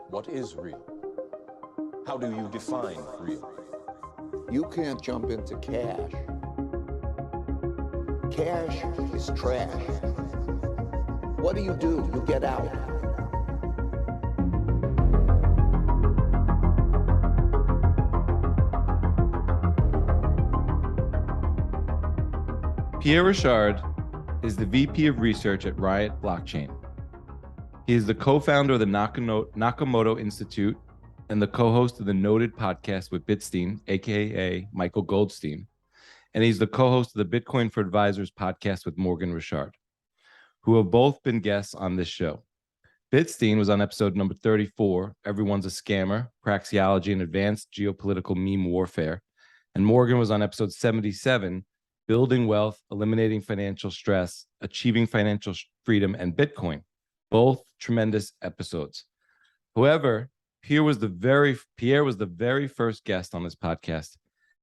What is real? How do you define real? You can't jump into cash. Cash is trash. What do? You get out. Pierre Rochard is the VP of Research at Riot Blockchain. He is the co-founder of the Nakamoto Institute and the co-host of the noted podcast with Bitstein, aka Michael Goldstein. And he's the co-host of the Bitcoin for Advisors podcast with Morgan Rochard, who have both been guests on this show. Bitstein was on episode number 34, Everyone's a Scammer, Praxeology and Advanced Geopolitical Meme Warfare. And Morgan was on episode 77, Building Wealth, Eliminating Financial Stress, Achieving Financial Freedom, and Bitcoin. Both tremendous episodes. However, Pierre was the very first guest on this podcast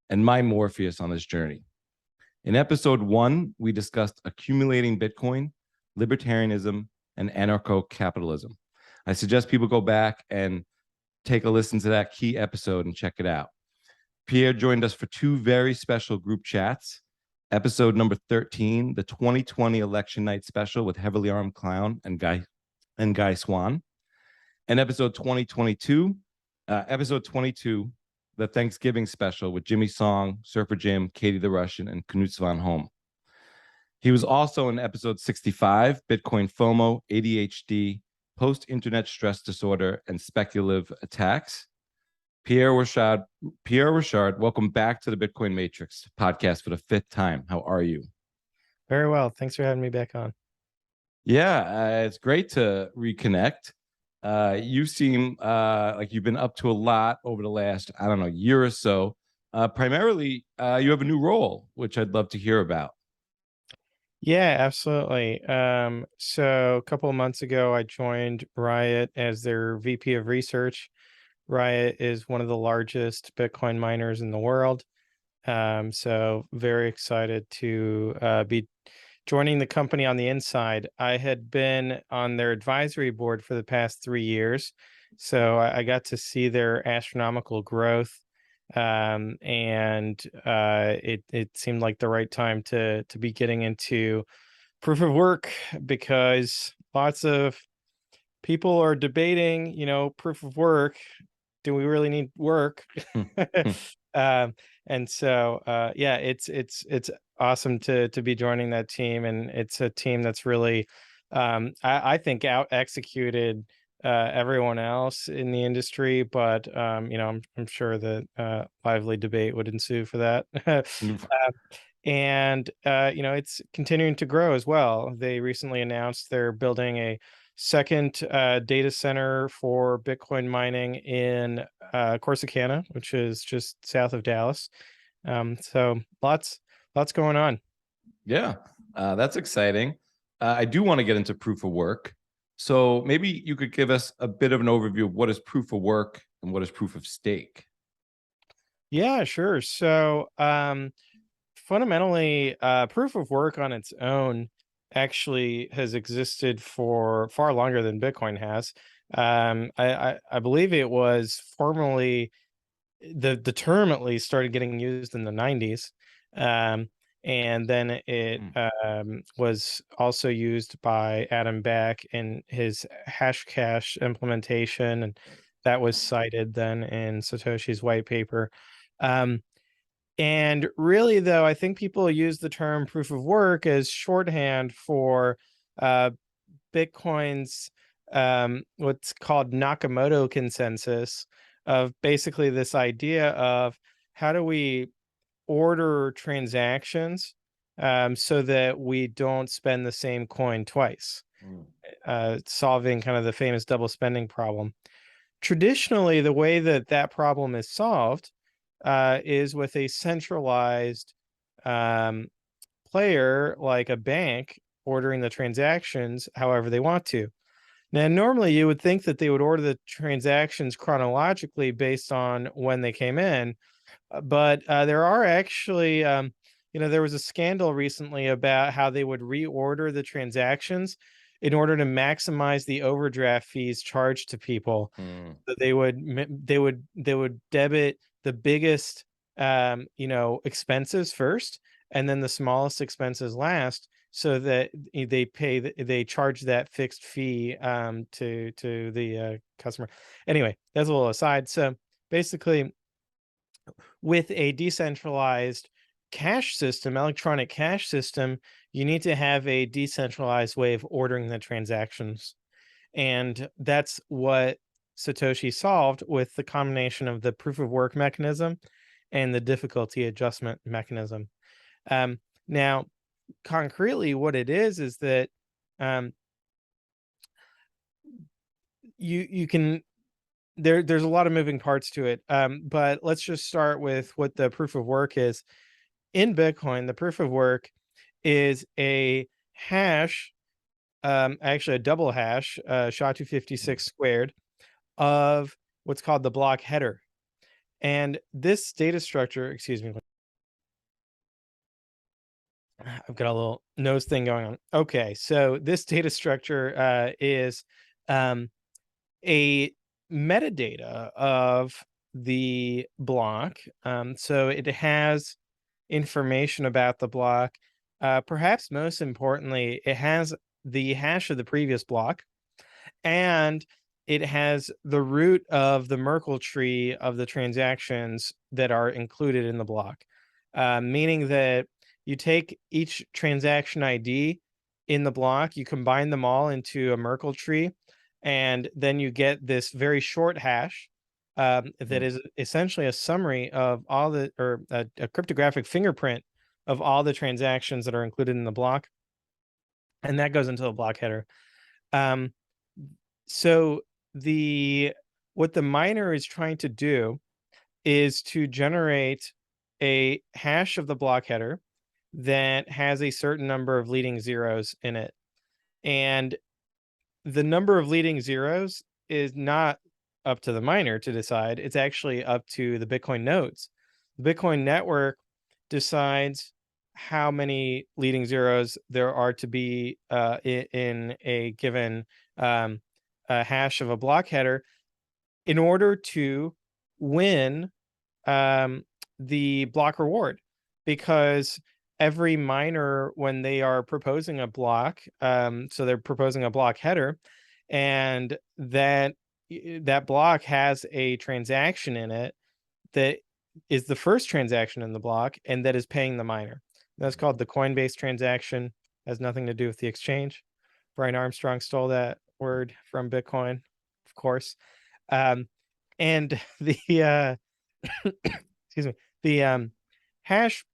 and my Morpheus on this journey. In episode 1, we discussed accumulating Bitcoin, libertarianism, and anarcho-capitalism. I suggest people go back and take a listen to that key episode and check it out. Pierre joined us for 2 very special group chats. Episode number 13, the 2020 election night special with Heavily Armed Clown and Guy Swan. And episode 22, the Thanksgiving special with Jimmy Song, Surfer Jim, Katie the Russian, and Knut von Holm. He was also in episode 65, Bitcoin FOMO, ADHD, post-internet stress disorder, and speculative attacks. Pierre Rochard, welcome back to the Bitcoin Matrix podcast for the 5th time. How are you? Very well. Thanks for having me back on. Yeah, it's great to reconnect. You seem like you've been up to a lot over the last, year or so. Primarily, you have a new role, which I'd love to hear about. Yeah, absolutely. So a couple of months ago, I joined Riot as their VP of Research. Riot is one of the largest Bitcoin miners in the world. So very excited to be joining the company on the inside. I had been on their advisory board for the past 3 years, so I got to see their astronomical growth, and it seemed like the right time to be getting into proof of work, because lots of people are debating, proof of work. Do we really need work? And so, yeah, it's awesome to be joining that team, and it's a team that's really, I think, out executed everyone else in the industry. But I'm sure that lively debate would ensue for that. And it's continuing to grow as well. They recently announced they're building a second data center for Bitcoin mining in Corsicana, which is just south of Dallas. So lots going on. Yeah, that's exciting. I do want to get into proof of work. So maybe you could give us a bit of an overview of what is proof of work and what is proof of stake. Yeah, sure. So fundamentally, proof of work on its own actually has existed for far longer than Bitcoin has. I believe it was formerly, the term at least started getting used in the 90s. And then it was also used by Adam Back in his Hashcash implementation, and that was cited then in Satoshi's white paper. And really, though, I think people use the term proof of work as shorthand for Bitcoin's what's called Nakamoto consensus, of basically this idea of how do we order transactions so that we don't spend the same coin twice, solving kind of the famous double spending problem. Traditionally, the way that problem is solved is with a centralized player like a bank ordering the transactions however they want to. Now, normally you would think that they would order the transactions chronologically based on when they came in, but there are actually, there was a scandal recently about how they would reorder the transactions in order to maximize the overdraft fees charged to people. So they would debit the biggest expenses first, and then the smallest expenses last, so that they charge that fixed fee to the customer. Anyway, that's a little aside. So basically, with a decentralized cash system, electronic cash system, you need to have a decentralized way of ordering the transactions. And that's what Satoshi solved with the combination of the proof of work mechanism and the difficulty adjustment mechanism. Now, concretely, what it is that you can there's a lot of moving parts to it. But let's just start with what the proof of work is. In Bitcoin, the proof of work is a hash, actually a double hash, SHA-256 squared, of what's called the block header. And this data structure, excuse me, I've got a little nose thing going on. Okay, so this data structure is a metadata of the block. So it has information about the block. Perhaps most importantly, it has the hash of the previous block, and it has the root of the Merkle tree of the transactions that are included in the block, meaning that you take each transaction ID in the block, you combine them all into a Merkle tree, and then you get this very short hash that is essentially a summary of all the, or a cryptographic fingerprint of all the transactions that are included in the block, and that goes into the block header. So what the miner is trying to do is to generate a hash of the block header that has a certain number of leading zeros in it. And the number of leading zeros is not up to the miner to decide. It's actually up to the Bitcoin nodes. The Bitcoin network decides how many leading zeros there are to be in a given hash of a block header in order to win the block reward. Because every miner, when they are proposing a block, so they're proposing a block header, and that block has a transaction in it that is the first transaction in the block and that is paying the miner. That's called the Coinbase transaction. Has nothing to do with the exchange. Brian Armstrong stole that word from Bitcoin, of course. And the excuse me, the hash.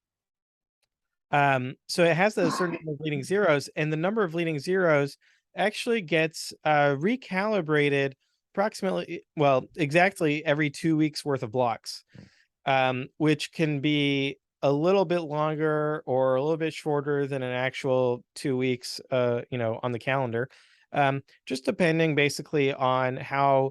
So it has a certain number of leading zeros, and the number of leading zeros actually gets recalibrated approximately, well, exactly every 2 weeks worth of blocks, which can be a little bit longer or a little bit shorter than an actual 2 weeks, on the calendar, just depending basically on how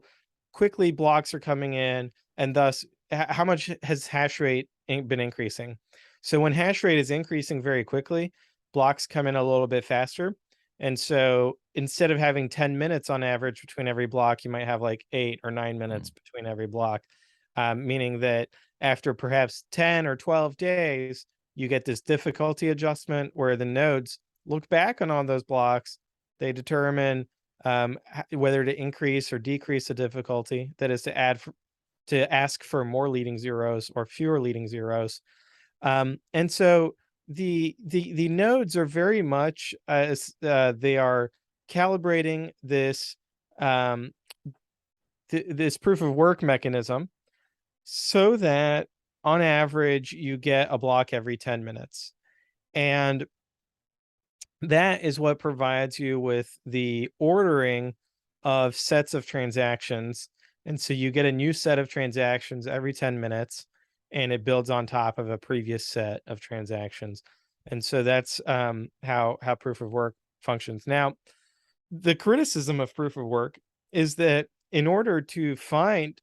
quickly blocks are coming in, and thus how much has hash rate been increasing. So when hash rate is increasing very quickly, blocks come in a little bit faster. And so instead of having 10 minutes on average between every block, you might have like 8 or 9 minutes between every block, meaning that after perhaps 10 or 12 days, you get this difficulty adjustment where the nodes look back on all those blocks. They determine whether to increase or decrease the difficulty. That is to ask for more leading zeros or fewer leading zeros. And so the nodes are very much they are calibrating this this proof of work mechanism so that on average you get a block every 10 minutes. And that is what provides you with the ordering of sets of transactions. And so you get a new set of transactions every 10 minutes, and it builds on top of a previous set of transactions. And so that's how proof of work functions. Now, the criticism of proof of work is that in order to find,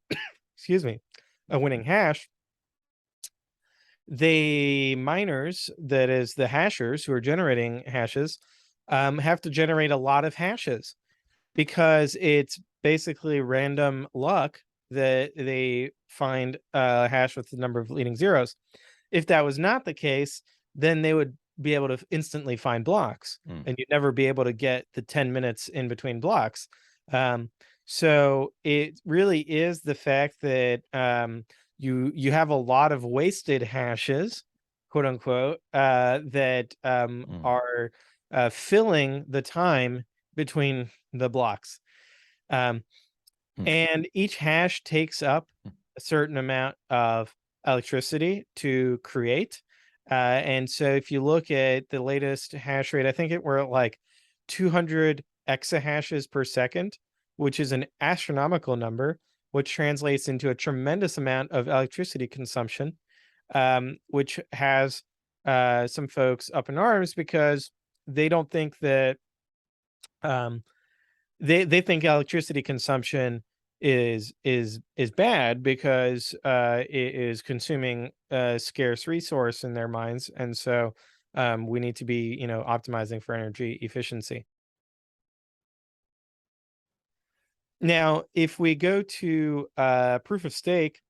excuse me, a winning hash, the miners, that is the hashers who are generating hashes, have to generate a lot of hashes because it's basically random luck that they find a hash with the number of leading zeros. If that was not the case, then they would be able to instantly find blocks, and you'd never be able to get the 10 minutes in between blocks. So it really is the fact that you have a lot of wasted hashes, quote unquote, that are filling the time between the blocks. And each hash takes up a certain amount of electricity to create. And so if you look at the latest hash rate, I think we're at like 200 exahashes per second, which is an astronomical number, which translates into a tremendous amount of electricity consumption, which has some folks up in arms because they don't think that they think electricity consumption is bad because it is consuming a scarce resource in their minds, and so we need to be optimizing for energy efficiency. Now, if we go to proof of stake,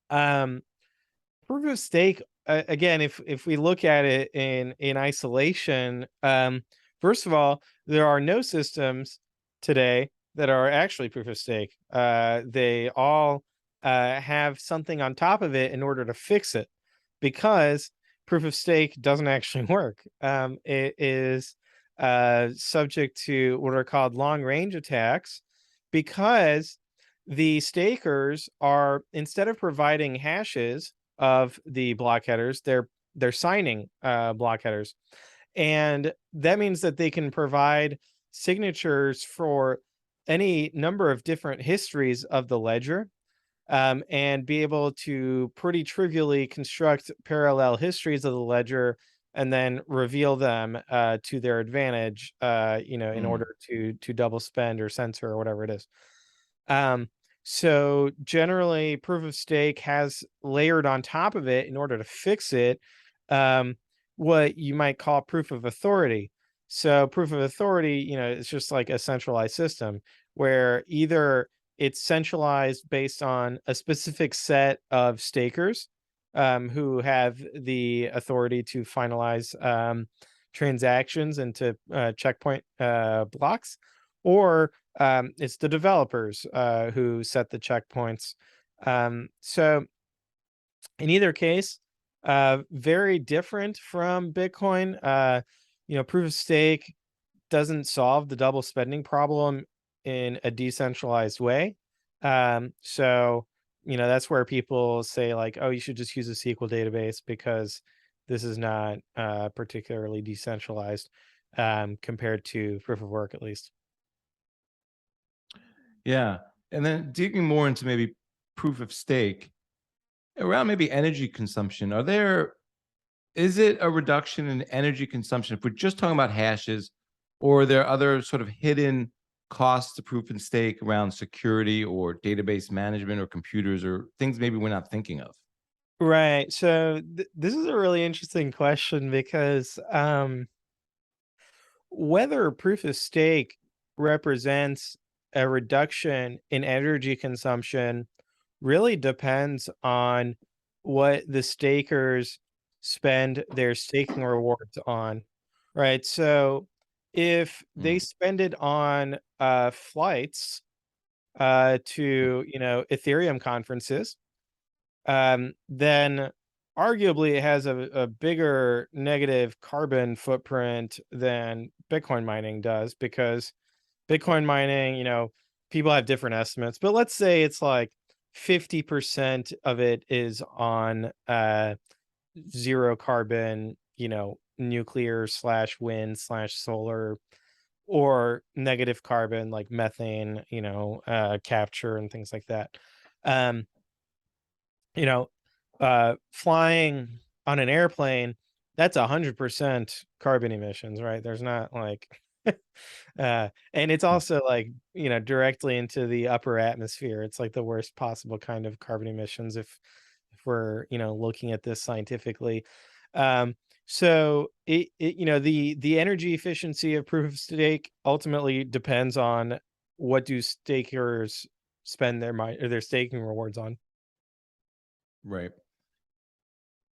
um, again, if we look at it in isolation, first of all, there are no systems today that are actually proof of stake. They all have something on top of it in order to fix it, because proof of stake doesn't actually work. It is subject to what are called long range attacks, because the stakers are, instead of providing hashes of the block headers, they're signing block headers, and that means that they can provide signatures for any number of different histories of the ledger, and be able to pretty trivially construct parallel histories of the ledger and then reveal them to their advantage, in order to double spend or censor or whatever it is. So generally, proof of stake has layered on top of it, in order to fix it, what you might call proof of authority. So proof of authority, it's just like a centralized system where either it's centralized based on a specific set of stakers who have the authority to finalize transactions and to checkpoint blocks, or it's the developers who set the checkpoints. So in either case, very different from Bitcoin. Proof of stake doesn't solve the double spending problem in a decentralized way. So that's where people say like, oh, you should just use a SQL database because this is not particularly decentralized compared to proof of work, at least. Yeah. And then digging more into maybe proof of stake around maybe energy consumption, is it a reduction in energy consumption if we're just talking about hashes, or are there other sort of hidden costs to proof and stake around security or database management or computers or things maybe we're not thinking of? Right. So this is a really interesting question because whether proof of stake represents a reduction in energy consumption really depends on what the stakers spend their staking rewards on, right? So if they spend it on flights to Ethereum conferences, then arguably it has a bigger negative carbon footprint than Bitcoin mining does, because Bitcoin mining, people have different estimates, but let's say it's like 50% of it is on zero carbon, nuclear slash wind slash solar, or negative carbon like methane, capture and things like that. Um, Flying on an airplane, that's 100% carbon emissions, right? There's not like and it's also like directly into the upper atmosphere. It's like the worst possible kind of carbon emissions if we're looking at this scientifically. So the energy efficiency of proof of stake ultimately depends on what do stakers spend their staking rewards on. Right.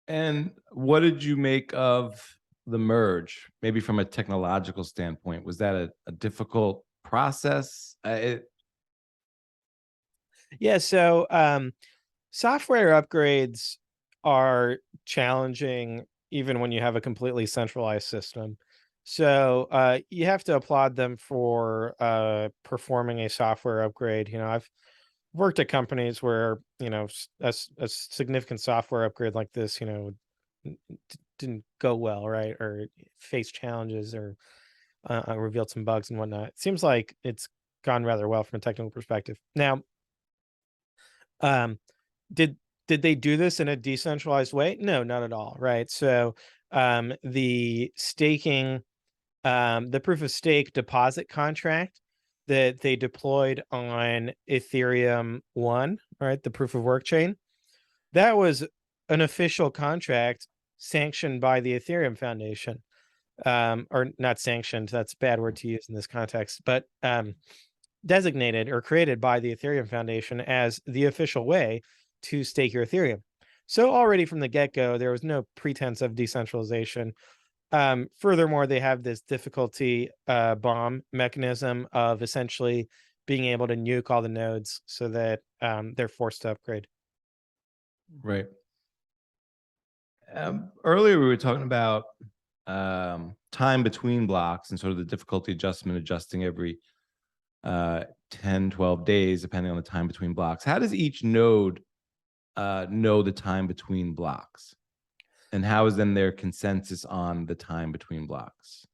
And what did you make of the merge? Maybe from a technological standpoint, was that a difficult process? Yeah, so software upgrades are challenging even when you have a completely centralized system. So you have to applaud them for performing a software upgrade. I've worked at companies where a significant software upgrade like this didn't go well, right, or faced challenges, or revealed some bugs and whatnot. It seems like it's gone rather well from a technical perspective. Now, um, did did they do this in a decentralized way? No, not at all, right? So the staking, the proof of stake deposit contract that they deployed on Ethereum 1, right, the proof of work chain, that was an official contract sanctioned by the Ethereum Foundation. Or not sanctioned, that's a bad word to use in this context, but designated or created by the Ethereum Foundation as the official way to stake your Ethereum. So already from the get-go, there was no pretense of decentralization. Furthermore, they have this difficulty bomb mechanism of essentially being able to nuke all the nodes so that they're forced to upgrade. Right. Earlier, we were talking about time between blocks and sort of the difficulty adjusting every 10, 12 days, depending on the time between blocks. How does each node know the time between blocks? And how is then their consensus on the time between blocks?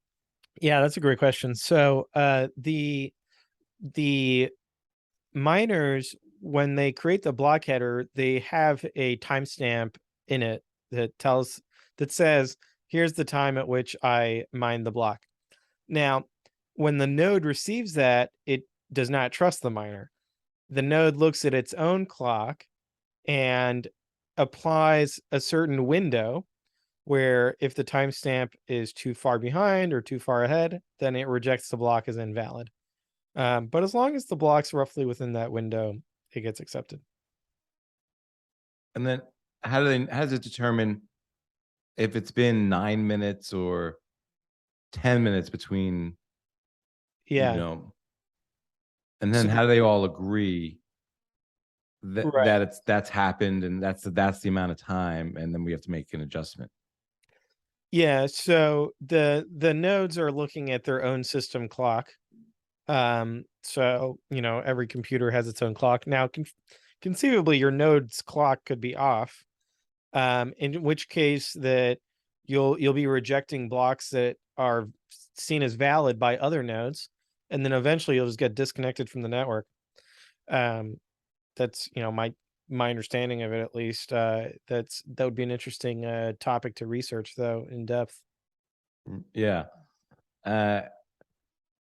Yeah, that's a great question. So the miners, when they create the block header, they have a timestamp in it that says, here's the time at which I mined the block. Now, when the node receives that, it does not trust the miner. The node looks at its own clock and applies a certain window where if the timestamp is too far behind or too far ahead, then it rejects the block as invalid. But as long as the block's roughly within that window, it gets accepted. And then how does it determine if it's been 9 minutes or 10 minutes between, Yeah. and then So, how do they all agree right. that's happened and that's the amount of time, and then we have to make an adjustment? Yeah. So the nodes are looking at their own system clock. So every computer has its own clock. Now, conceivably, your node's clock could be off. In which case that you'll be rejecting blocks that are seen as valid by other nodes, and then eventually you'll just get disconnected from the network. That's my understanding of it, at least. That would be an interesting topic to research, though, in depth. Yeah.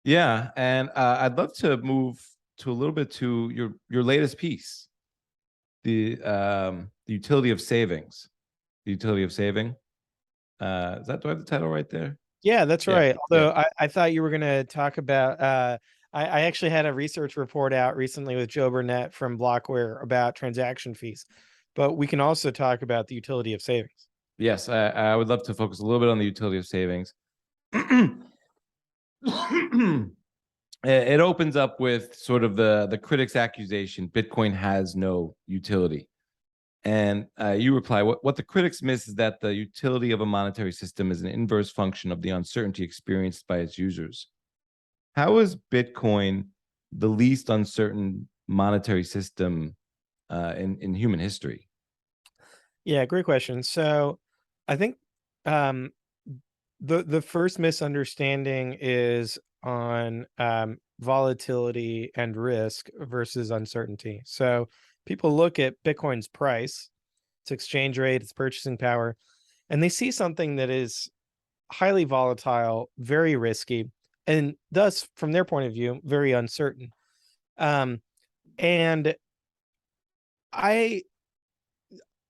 Yeah, and I'd love to move to a little bit to your latest piece, the utility of savings, the utility of saving. Do I have the title right there? Yeah, that's Yeah, right. yeah. Although I thought you were going to talk about. I actually had a research report out recently with Joe Burnett from Blockware about transaction fees, but we can also talk about the utility of savings. Yes, I would love to focus a little bit on the utility of savings. It opens up with sort of the critic's accusation: Bitcoin has no utility. And you reply, what the critics miss is that the utility of a monetary system is an inverse function of the uncertainty experienced by its users. How is Bitcoin the least uncertain monetary system in human history? Yeah, great question. So I think um, the first misunderstanding is on volatility and risk versus uncertainty. So people look at Bitcoin's price, its exchange rate, its purchasing power, and they see something that is highly volatile, very risky, and thus, from their point of view, very uncertain. Um, and I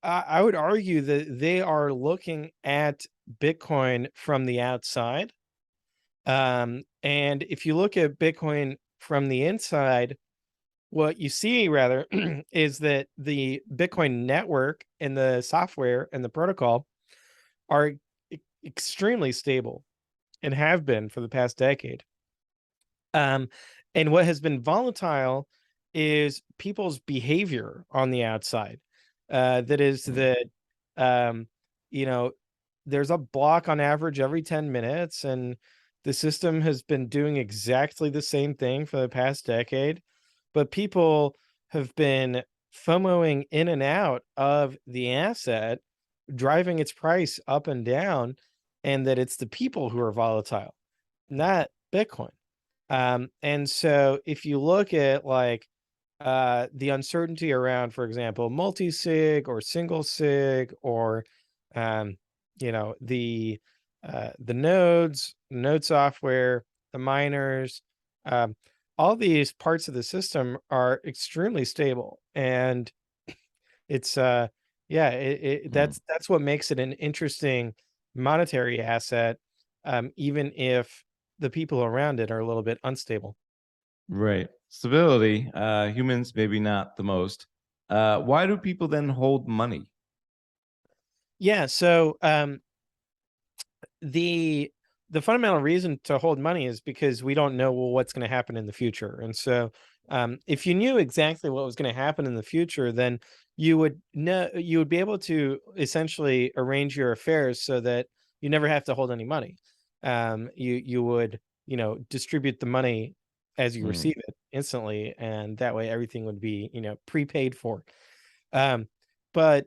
I would argue that they are looking at Bitcoin from the outside. And if you look at Bitcoin from the inside, what you see rather is that the Bitcoin network and the software and the protocol are extremely stable and have been for the past decade. And what has been volatile is people's behavior on the outside. That is that, um, you know, there's a block on average every 10 minutes, and the system has been doing exactly the same thing for the past decade. But people have been FOMOing in and out of the asset, driving its price up and down, and that it's the people who are volatile, not Bitcoin. And so if you look at like the uncertainty around, for example, multi-sig or single sig, or um, the nodes, node software, the miners, um, all these parts of the system are extremely stable, and it's yeah, that's what makes it an interesting monetary asset, even if the people around it are a little bit unstable. Right. Stability. Humans maybe not the most. Why do people then hold money? Yeah, so the fundamental reason to hold money is because we don't know what's going to happen in the future. And so if you knew exactly what was going to happen in the future, then you would be able to essentially arrange your affairs so that you never have to hold any money. You would, distribute the money as you receive it instantly, and that way everything would be, prepaid for. But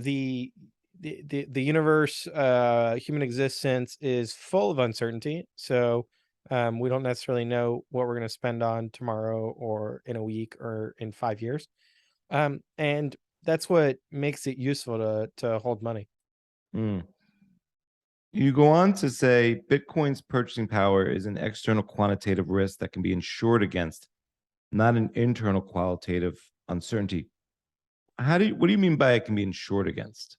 the universe, human existence is full of uncertainty. So we don't necessarily know what we're going to spend on tomorrow or in a week or in 5 years. And that's what makes it useful to hold money. Mm. You go on to say Bitcoin's purchasing power is an external quantitative risk that can be insured against, not an internal qualitative uncertainty. What do you mean by it can be insured against?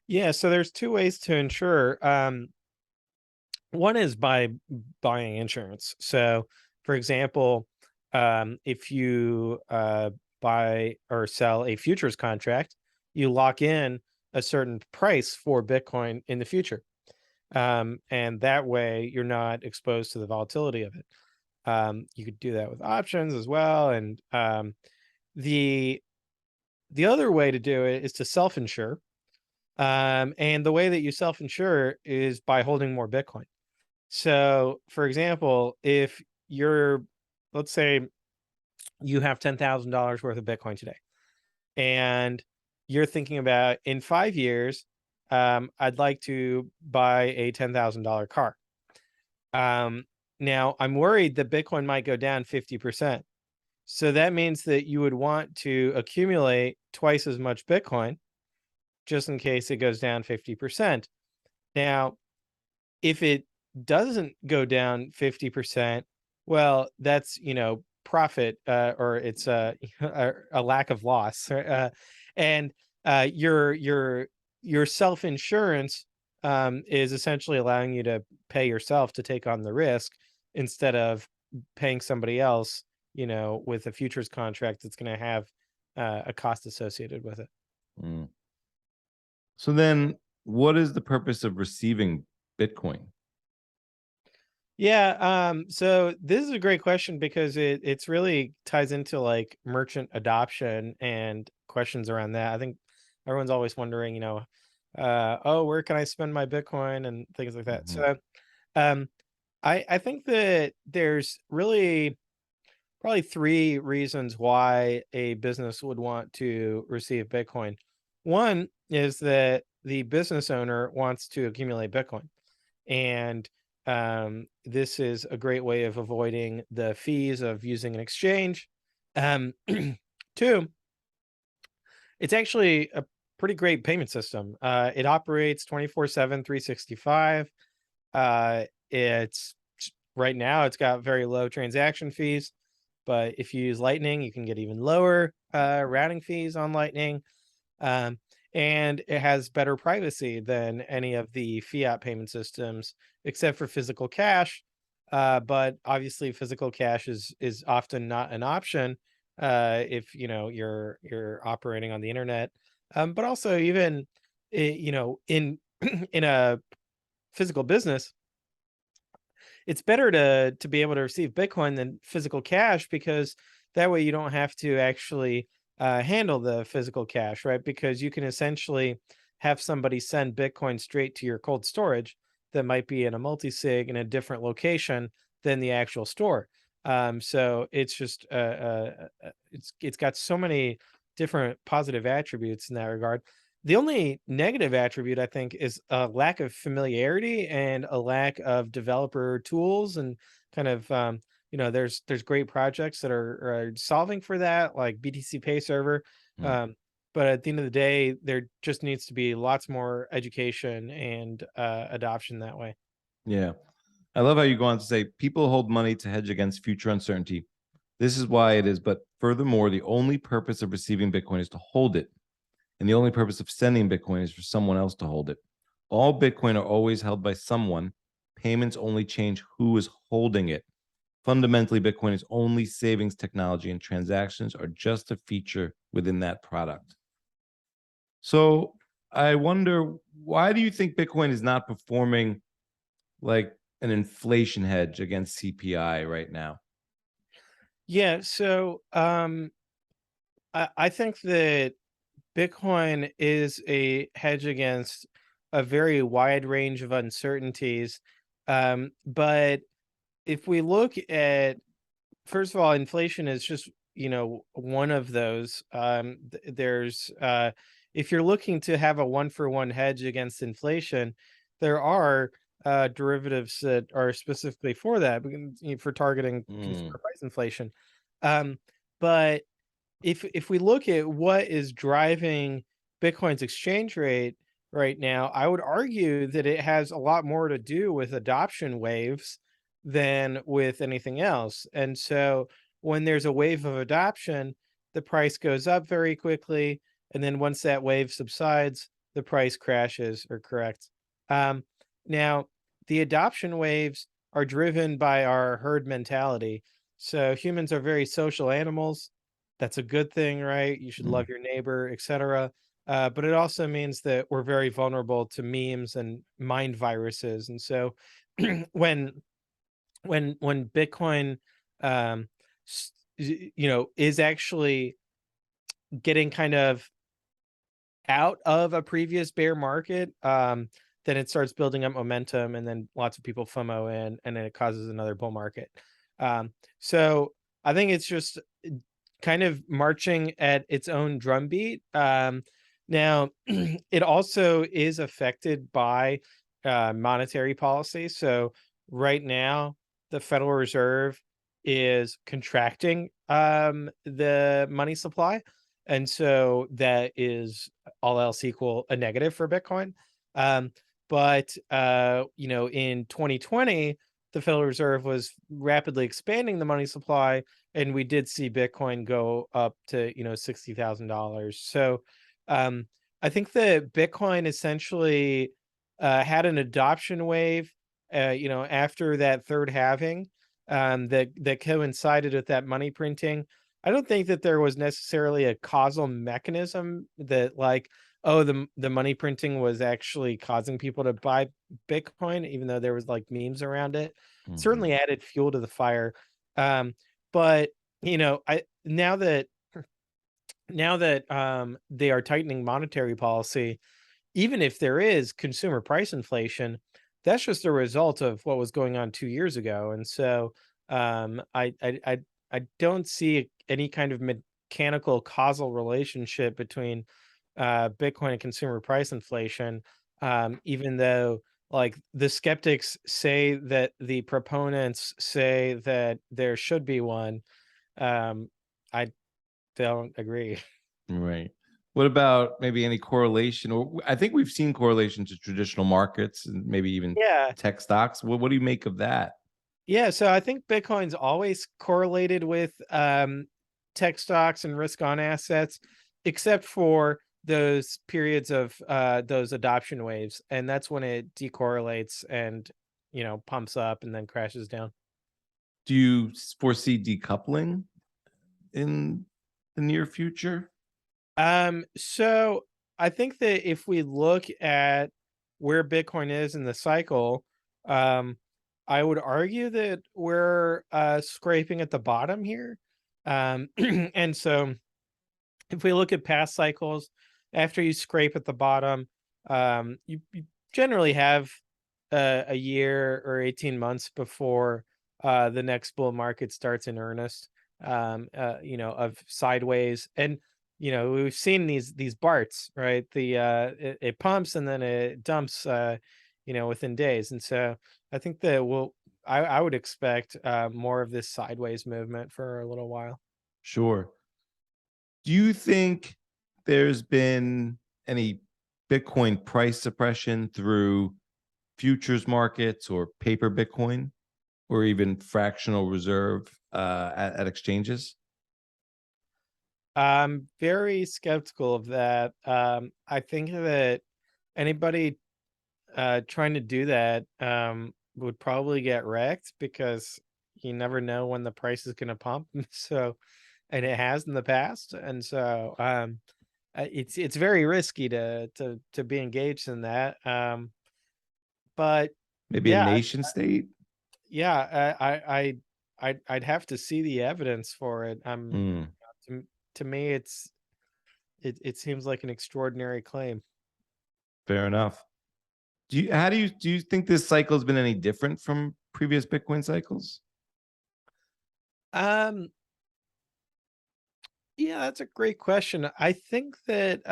Yeah, so there's two ways to insure. One is by buying insurance. So, for example, if you buy or sell a futures contract, you lock in a certain price for Bitcoin in the future. And that way you're not exposed to the volatility of it. You could do that with options as well. And the other way to do it is to self-insure. And the way that you self-insure is by holding more Bitcoin. So, for example, if let's say you have $10,000 worth of Bitcoin today, and you're thinking about in 5 years, I'd like to buy a $10,000 car. Now, I'm worried that Bitcoin might go down 50%. So that means that you would want to accumulate twice as much Bitcoin just in case it goes down 50%. Now, if it doesn't go down 50%, well, that's, profit, or it's a lack of loss. And your self-insurance is essentially allowing you to pay yourself to take on the risk instead of paying somebody else, with a futures contract that's going to have a cost associated with it. Mm. So then what is the purpose of receiving Bitcoin? Yeah, so this is a great question because it's really ties into like merchant adoption and questions around that. I think everyone's always wondering, oh, where can I spend my Bitcoin and things like that. So um I think that there's really probably three reasons why a business would want to receive Bitcoin. One is that the business owner wants to accumulate Bitcoin. And this is a great way of avoiding the fees of using an exchange. Two, it's actually a pretty great payment system. It operates 24/7, 365. It's right now it's got very low transaction fees, but if you use Lightning, you can get even lower routing fees on Lightning. And it has better privacy than any of the fiat payment systems, except for physical cash. But obviously, physical cash is often not an option if you're operating on the internet. But also, even in in a physical business, it's better to be able to receive Bitcoin than physical cash, because that way you don't have to actually handle the physical cash, right? Because you can essentially have somebody send Bitcoin straight to your cold storage that might be in a multi-sig in a different location than the actual store. So it's just it's got so many different positive attributes in that regard. The only negative attribute, I think, is a lack of familiarity and a lack of developer tools, and kind of there's great projects that are solving for that, like BTC Pay Server. Mm. But at the end of the day, there just needs to be lots more education and adoption that way. Yeah. I love how you go on to say people hold money to hedge against future uncertainty. This is why it is. But furthermore, the only purpose of receiving Bitcoin is to hold it. And the only purpose of sending Bitcoin is for someone else to hold it. All Bitcoin are always held by someone. Payments only change who is holding it. Fundamentally, Bitcoin is only savings technology, and transactions are just a feature within that product. So I wonder, why do you think Bitcoin is not performing like an inflation hedge against CPI right now? Yeah, so I think that Bitcoin is a hedge against a very wide range of uncertainties. But if we look at, first of all, inflation is just, one of those. There's, if you're looking to have a one-for-one hedge against inflation, there are derivatives that are specifically for that, for targeting consumer price inflation. But if we look at what is driving Bitcoin's exchange rate right now, I would argue that it has a lot more to do with adoption waves than with anything else. And so when there's a wave of adoption, the price goes up very quickly. And then once that wave subsides, the price crashes or corrects. Now, the adoption waves are driven by our herd mentality. So humans are very social animals. That's a good thing, right? You should love your neighbor, etc. But it also means that we're very vulnerable to memes and mind viruses. And so when Bitcoin um is actually getting kind of out of a previous bear market, then it starts building up momentum, and then lots of people FOMO in, and then it causes another bull market. So I think it's just kind of marching at its own drumbeat. Now, it also is affected by monetary policy. So right now, the Federal Reserve is contracting the money supply. And so that is, all else equal, a negative for Bitcoin. But in 2020, the Federal Reserve was rapidly expanding the money supply, and we did see Bitcoin go up to $60,000. So I think that Bitcoin essentially had an adoption wave, after that third halving, that coincided with that money printing. I don't think that there was necessarily a causal mechanism that, like, oh, the money printing was actually causing people to buy Bitcoin, even though there was like memes around it. Certainly added fuel to the fire. But I now that they are tightening monetary policy, even if there is consumer price inflation, that's just a result of what was going on 2 years ago. And so I don't see any kind of mechanical causal relationship between Bitcoin and consumer price inflation, even though, like, the skeptics say that the proponents say that there should be one. I don't agree. Right. What about maybe any correlation? Or I think we've seen correlation to traditional markets and maybe even Yeah. tech stocks. What do you make of that? Yeah, so I think Bitcoin's always correlated with tech stocks and risk on assets, except for those periods of those adoption waves, and that's when it decorrelates and pumps up and then crashes down. Do you foresee decoupling in the near future? So I think that if we look at where Bitcoin is in the cycle, um, I would argue that we're scraping at the bottom here. And so if we look at past cycles, after you scrape at the bottom, you generally have a year or 18 months before the next bull market starts in earnest, of sideways. And, we've seen these BARTs, right? It pumps and then it dumps, within days. And so I think that I would expect more of this sideways movement for a little while. Sure. Do you think there's been any Bitcoin price suppression through futures markets or paper Bitcoin, or even fractional reserve at exchanges? I'm very skeptical of that. I think that anybody trying to do that would probably get wrecked, because you never know when the price is going to pump. So, and it has in the past, and so it's very risky to be engaged in that. But Maybe a yeah, nation state? yeah, I'd have to see the evidence for it. Mm, To me, it seems like an extraordinary claim. fair enough. Do you think this cycle has been any different from previous Bitcoin cycles? Um, yeah, that's a great question. I think that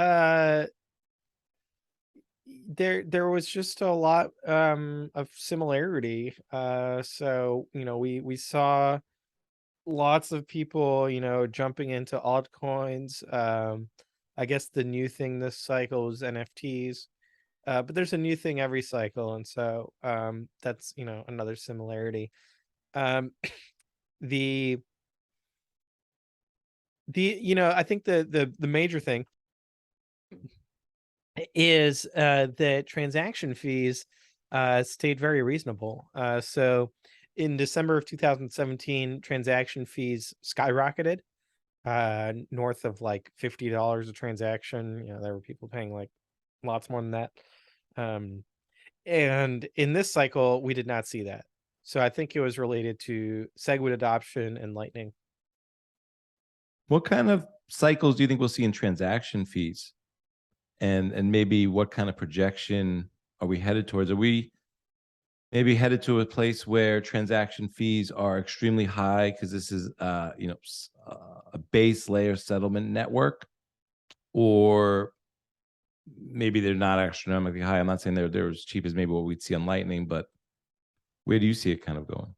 there was just a lot of similarity. So we saw lots of people jumping into altcoins. I guess the new thing this cycle is NFTs. But there's a new thing every cycle, and so that's another similarity. Um, the I think the major thing is that transaction fees stayed very reasonable. So in December of 2017, transaction fees skyrocketed north of like $50 a transaction. There were people paying like lots more than that. Um, and in this cycle, we did not see that. So I think it was related to SegWit adoption and Lightning. What kind of cycles do you think we'll see in transaction fees? And maybe what kind of projection are we headed towards? Are we maybe headed to a place where transaction fees are extremely high because this is a base layer settlement network, or maybe they're not astronomically high? I'm not saying they're as cheap as maybe what we'd see on Lightning, but where do you see it kind of going?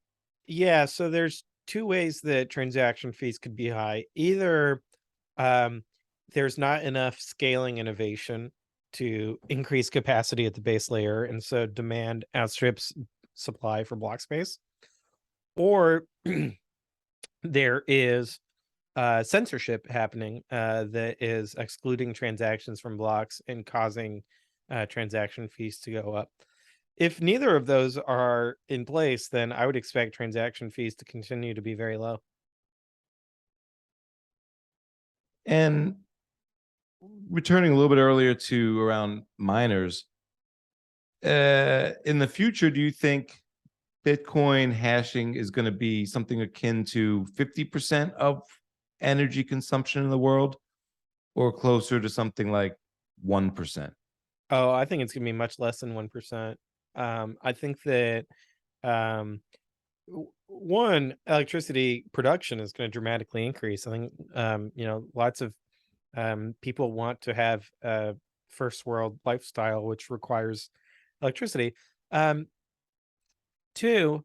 Yeah, so there's two ways that transaction fees could be high. Either um, there's not enough scaling innovation to increase capacity at the base layer, and so demand outstrips supply for block space, or there is censorship happening that is excluding transactions from blocks and causing transaction fees to go up. If neither of those are in place, then I would expect transaction fees to continue to be very low. And returning a little bit earlier to around miners, in the future, do you think Bitcoin hashing is going to be something akin to 50% of energy consumption in the world, or closer to something like 1%? Oh, I think it's gonna be much less than 1%. I think that um, one, electricity production is going to dramatically increase. I think lots of people want to have a first world lifestyle, which requires electricity. Um, two,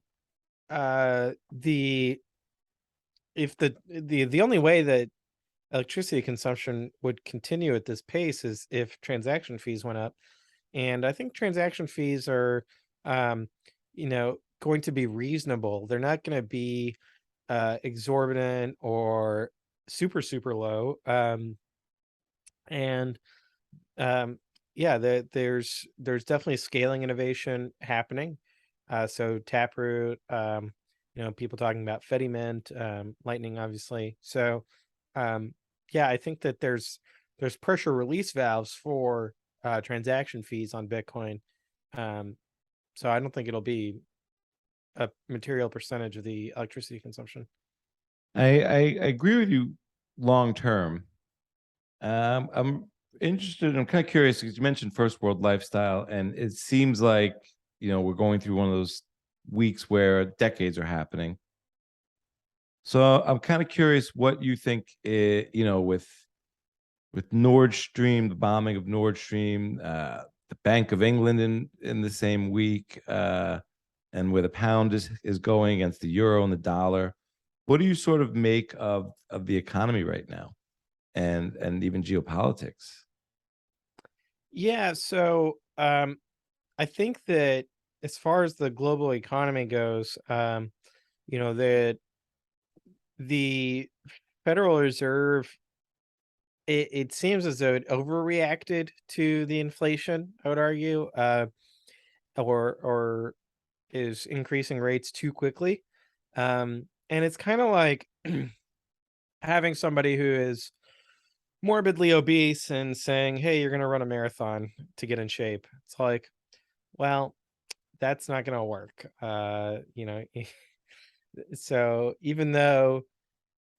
the if the only way that electricity consumption would continue at this pace is if transaction fees went up. And I think transaction fees are, going to be reasonable. They're not going to be exorbitant or super, super low. And Yeah, there's definitely scaling innovation happening. So Taproot, people talking about Fedimint, Lightning, obviously. So, um, yeah, I think that there's pressure release valves for transaction fees on Bitcoin. Um, so I don't think it'll be a material percentage of the electricity consumption. I agree with you long term. I'm interested. I'm kind of curious because you mentioned first world lifestyle, and it seems like we're going through one of those weeks where decades are happening. So I'm kind of curious what you think. With Nord Stream, the bombing of Nord Stream, the Bank of England in the same week, and where the pound is going against the euro and the dollar. What do you sort of make of the economy right now, and even geopolitics? Yeah, so I think that as far as the global economy goes, that the Federal Reserve, it seems as though it overreacted to the inflation, I would argue, or is increasing rates too quickly. And it's kind of like having somebody who is morbidly obese and saying, "Hey, you're going to run a marathon to get in shape." It's like, well, that's not going to work. So even though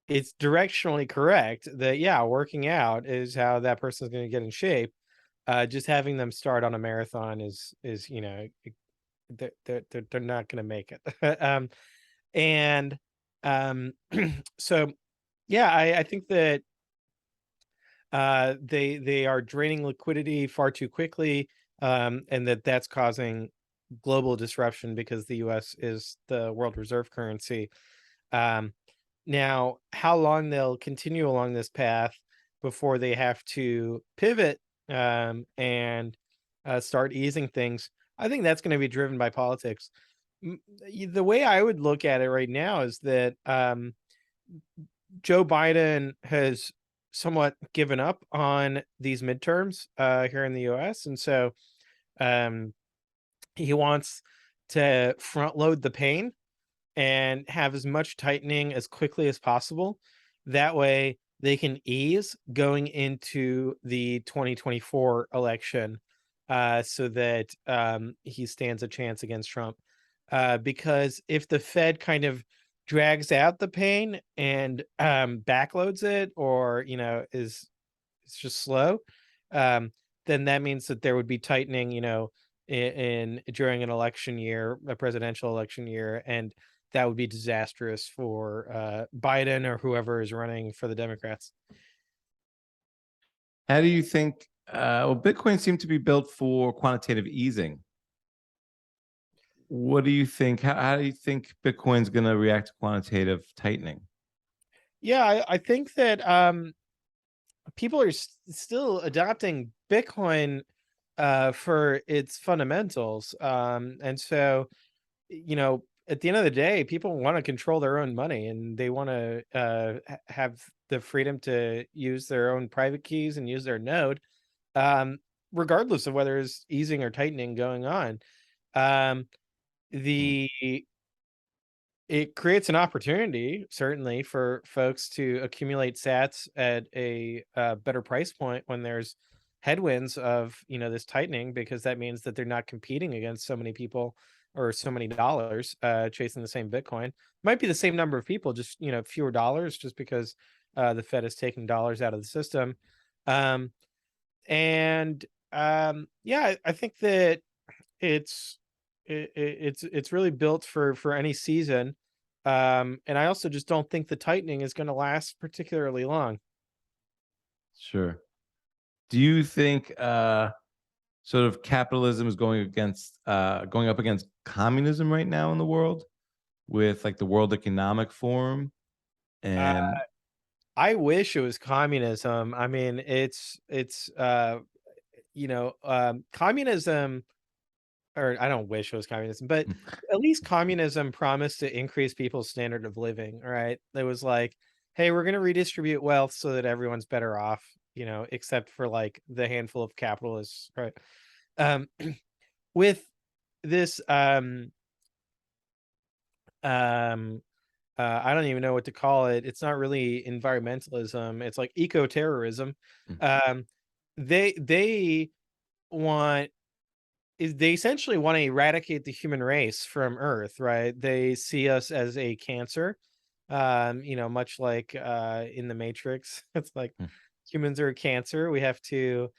it's directionally correct that, yeah, working out is how that person's going to get in shape, just having them start on a marathon is they're not going to make it. And so yeah, I think that they are draining liquidity far too quickly, and that's causing global disruption because the U.S. is the world reserve currency. Um, Now, how long they'll continue along this path before they have to pivot, and start easing things, I think that's going to be driven by politics. The way I would look at it right now is that Joe Biden has somewhat given up on these midterms here in the U.S., and so um, he wants to front load the pain and have as much tightening as quickly as possible. That way, they can ease going into the 2024 election, so that he stands a chance against Trump. Because if the Fed kind of drags out the pain and backloads it, or is it's just slow, um, then that means that there would be tightening, in during an election year, a presidential election year, and that would be disastrous for Biden or whoever is running for the Democrats. How do you think? Well, Bitcoin seemed to be built for quantitative easing. What do you think? How do you think Bitcoin's going to react to quantitative tightening? Yeah, I think that people are still adopting Bitcoin for its fundamentals, and so at the end of the day, people want to control their own money, and they want to have the freedom to use their own private keys and use their node, um, regardless of whether it's easing or tightening going on. Um, Hmm. the It creates an opportunity, certainly, for folks to accumulate sats at a better price point when there's headwinds of this tightening, because that means that they're not competing against so many people or so many dollars chasing the same Bitcoin. Might be the same number of people, just fewer dollars, just because the Fed is taking dollars out of the system. Um, and Yeah, I think that it's it's really built for any season. And I also just don't think the tightening is going to last particularly long. Sure. Do you think sort of capitalism is going up against communism right now in the world with like the World Economic Forum uh, and I wish it was communism. I mean, it's communism, or I don't wish it was communism, but at least communism promised to increase people's standard of living. All right, it was like, hey, we're going to redistribute wealth so that everyone's better off. except for like the handful of capitalists, right? Um, with this, I don't even know what to call it. It's not really environmentalism. It's like eco-terrorism. Mm. Um, they want they essentially want to eradicate the human race from Earth, right? They see us as a cancer. Much like in the Matrix, it's like Mm. humans are a cancer. We have to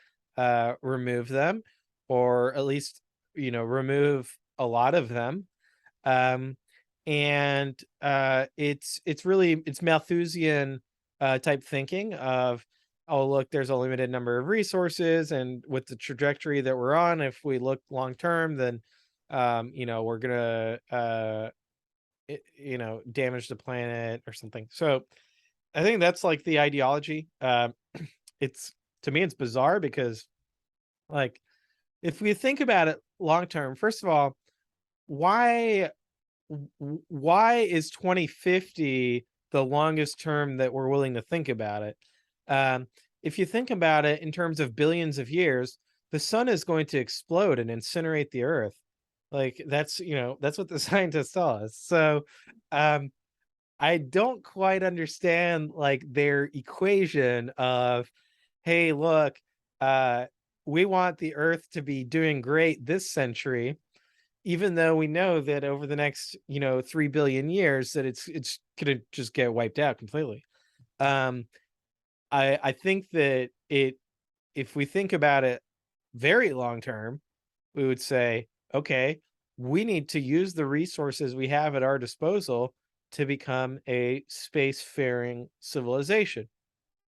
remove them, or at least remove a lot of them. um and it's really it's Malthusian type thinking of, oh look, there's a limited number of resources, and with the trajectory that we're on, if we look long term, then we're gonna damage the planet or something. So I think that's like the ideology. It's, to me, it's bizarre because, like, if we think about it long term, first of all, why why is 2050 the longest term that we're willing to think about it? Um, if you think about it in terms of billions of years, the sun is going to explode and incinerate the earth. Like that's what the scientists tell us. So um, I don't quite understand like their equation of, hey, look, uh, we want the earth to be doing great this century, even though we know that over the next 3 billion years that it's gonna just get wiped out completely. um I think that if we think about it very long term, we would say, okay, we need to use the resources we have at our disposal to become a spacefaring civilization.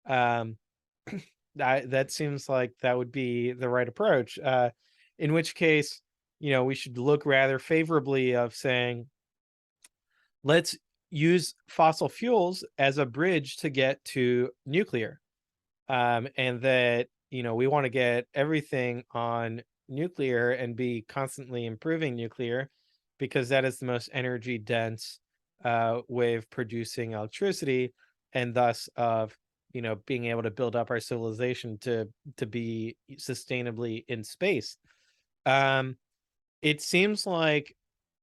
um that seems like that would be the right approach. In which case, we should look rather favorably of saying, let's use fossil fuels as a bridge to get to nuclear. And that, we want to get everything on nuclear and be constantly improving nuclear because that is the most energy dense way of producing electricity, and thus of being able to build up our civilization to be sustainably in space. um it seems like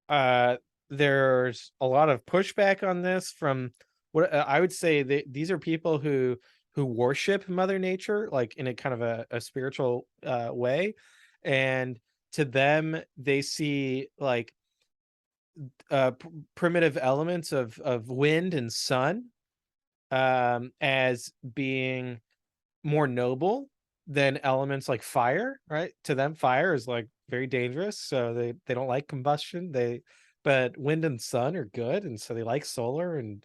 uh there's a lot of pushback on this from what I would say that these are people who worship Mother Nature, like in a kind of a spiritual way. And to them, they see like primitive elements of wind and sun as being more noble than elements like fire, right? To them, fire is like very dangerous, so they don't like combustion. But wind and sun are good, and so they like solar and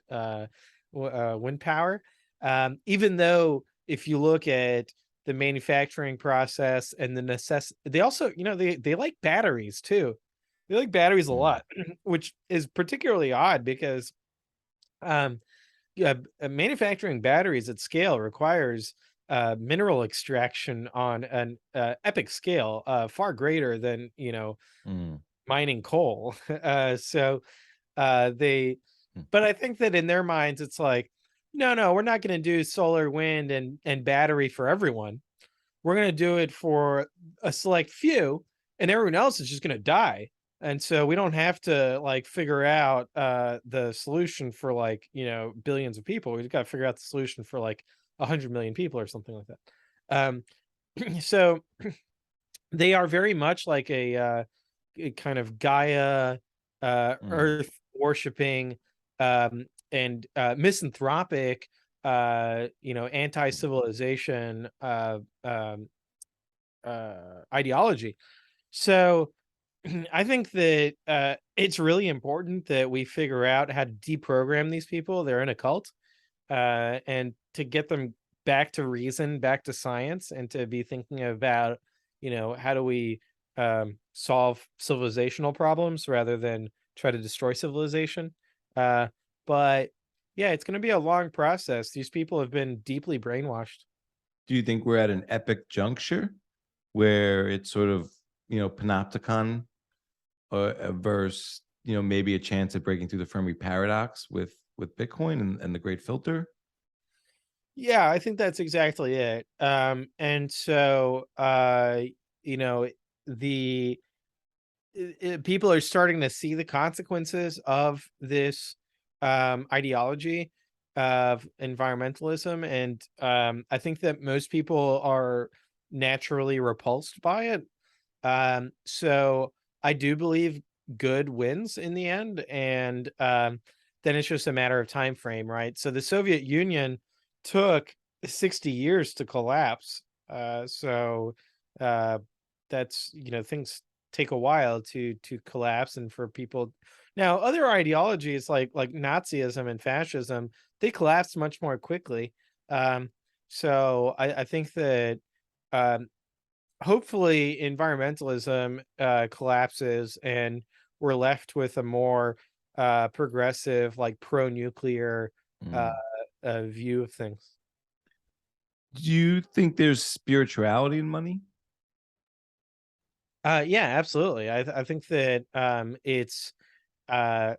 wind power. Even though if you look at the manufacturing process and the they also, they like batteries too. They like batteries a Mm. lot, which is particularly odd because um yeah, manufacturing batteries at scale requires mineral extraction on an epic scale, far greater than Mm. mining coal. So they, Mm. but I think that in their minds, it's like, no, no, we're not going to do solar, wind, and battery for everyone. We're going to do it for a select few, and everyone else is just going to die. And so we don't have to like figure out the solution for like billions of people. We just got to figure out the solution for like 100 million people or something like that. So they are very much like a kind of Gaia, Mm. Earth worshiping, and misanthropic, anti-civilization ideology. So I think that it's really important that we figure out how to deprogram these people. They're in a cult, and to get them back to reason, back to science, and to be thinking about, how do we solve civilizational problems rather than try to destroy civilization. But yeah, it's going to be a long process. These people have been deeply brainwashed. Do you think we're at an epic juncture where it's sort of, panopticon versus, maybe a chance at breaking through the Fermi paradox with Bitcoin and the great filter? Yeah, I think that's exactly it. And so, you know, the people are starting to see the consequences of this ideology of environmentalism, and I think that most people are naturally repulsed by it. So I do believe good wins in the end, and then it's just a matter of time frame, right? So the Soviet Union took 60 years to collapse. So uh, that's, things take a while to collapse and for people. Now, other ideologies like Nazism and fascism, they collapsed much more quickly. Um, so I think that um, hopefully environmentalism collapses and we're left with a more progressive, like pro-nuclear uh, Mm. view of things. Do you think there's spirituality in money? Yeah, absolutely. I think that it's uh,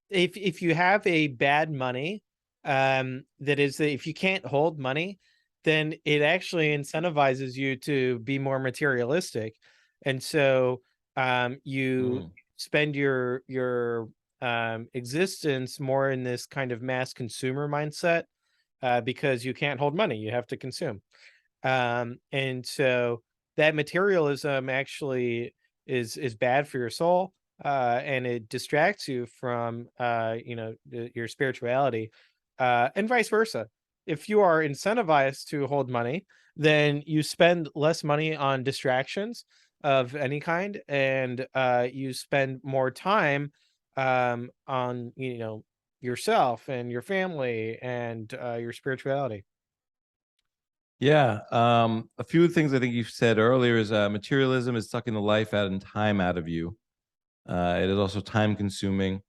if you have a bad money, that is that if you can't hold money, then it actually incentivizes you to be more materialistic. And so you Mm. spend your existence more in this kind of mass consumer mindset because you can't hold money, you have to consume. And so that materialism actually is bad for your soul, and it distracts you from your spirituality, and vice versa. If you are incentivized to hold money, then you spend less money on distractions of any kind, and you spend more time on yourself and your family and your spirituality. Yeah. A few things I think you said earlier is materialism is sucking the life out and time out of you. It is also time consuming.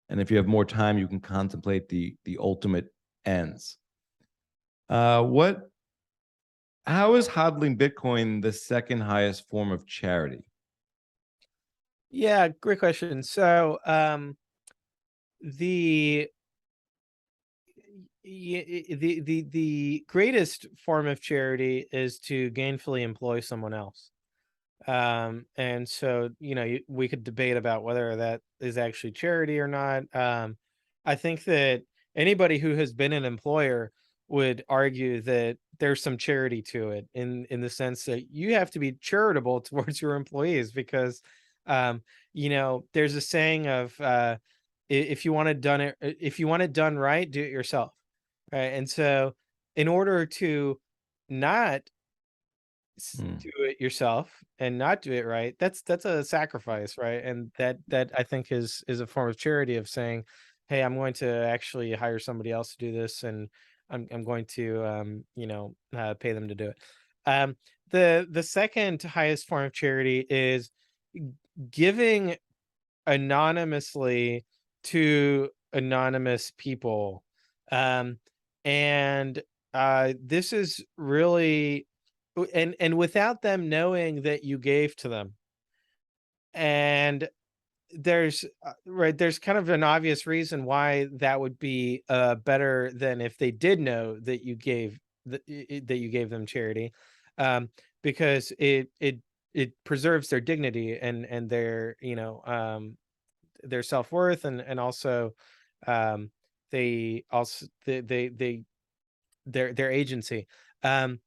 And if you have more time, you can contemplate the ultimate ends. What how is hodling Bitcoin the second highest form of charity? Yeah, great question. So, the the greatest form of charity is to gainfully employ someone else. And so, we could debate about whether that is actually charity or not. I think that anybody who has been an employer would argue that there's some charity to it in the sense that you have to be charitable towards your employees because, there's a saying of if you want it done if you want it done right, do it yourself, right? And so, in order to not Mm. do it yourself and not do it right, that's a sacrifice, right? And that I think is a form of charity of saying, hey, I'm going to actually hire somebody else to do this, and I'm going to pay them to do it. The second highest form of charity is giving anonymously to anonymous people. Um, and this is really and without them knowing that you gave to them. And there's kind of an obvious reason why that would be better than if they did know that you gave that you gave them charity, um, because it preserves their dignity and their self-worth, and also they also they their agency. um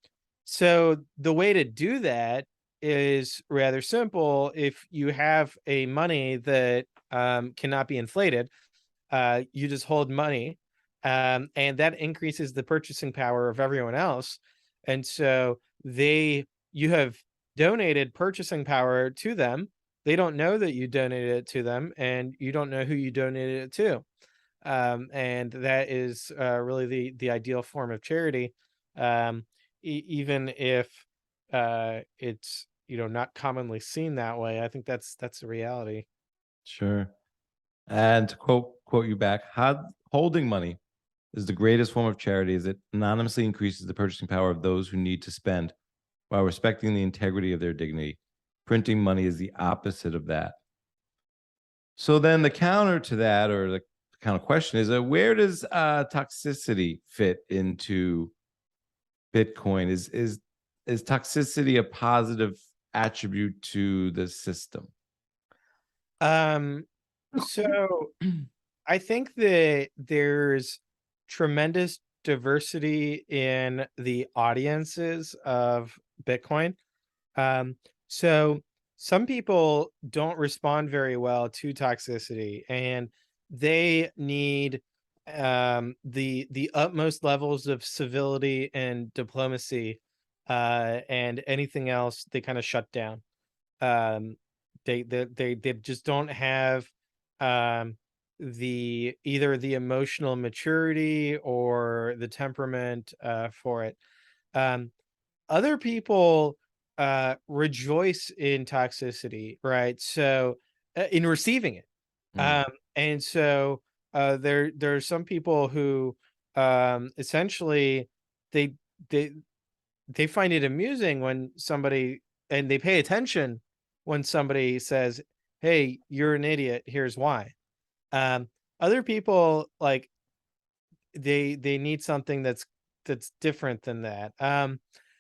so the way to do that is rather simple. If you have a money that cannot be inflated, you just hold money, and that increases the purchasing power of everyone else. And so you have donated purchasing power to them. They don't know that you donated it to them, and you don't know who you donated it to. And that is really the ideal form of charity, even if it's not commonly seen that way. I think that's the reality. Sure. And to quote you back, holding money is the greatest form of charity as it anonymously increases the purchasing power of those who need to spend while respecting the integrity of their dignity. Printing money is the opposite of that. So then the counter to that, or the kind of question is, where does toxicity fit into Bitcoin? Is toxicity a positive attribute to the system? So I think that there's tremendous diversity in the audiences of Bitcoin. Um, so some people don't respond very well to toxicity, and they need the utmost levels of civility and diplomacy, and anything else they kind of shut down. Um, they just don't have um, the either the emotional maturity or the temperament for it. Um, Other people rejoice in toxicity, right? So in receiving it. Mm. And so there are some people who essentially they they they find it amusing when somebody, and they pay attention when somebody says, "Hey, you're an idiot, here's why." um Other people, like, they need something that's different than that.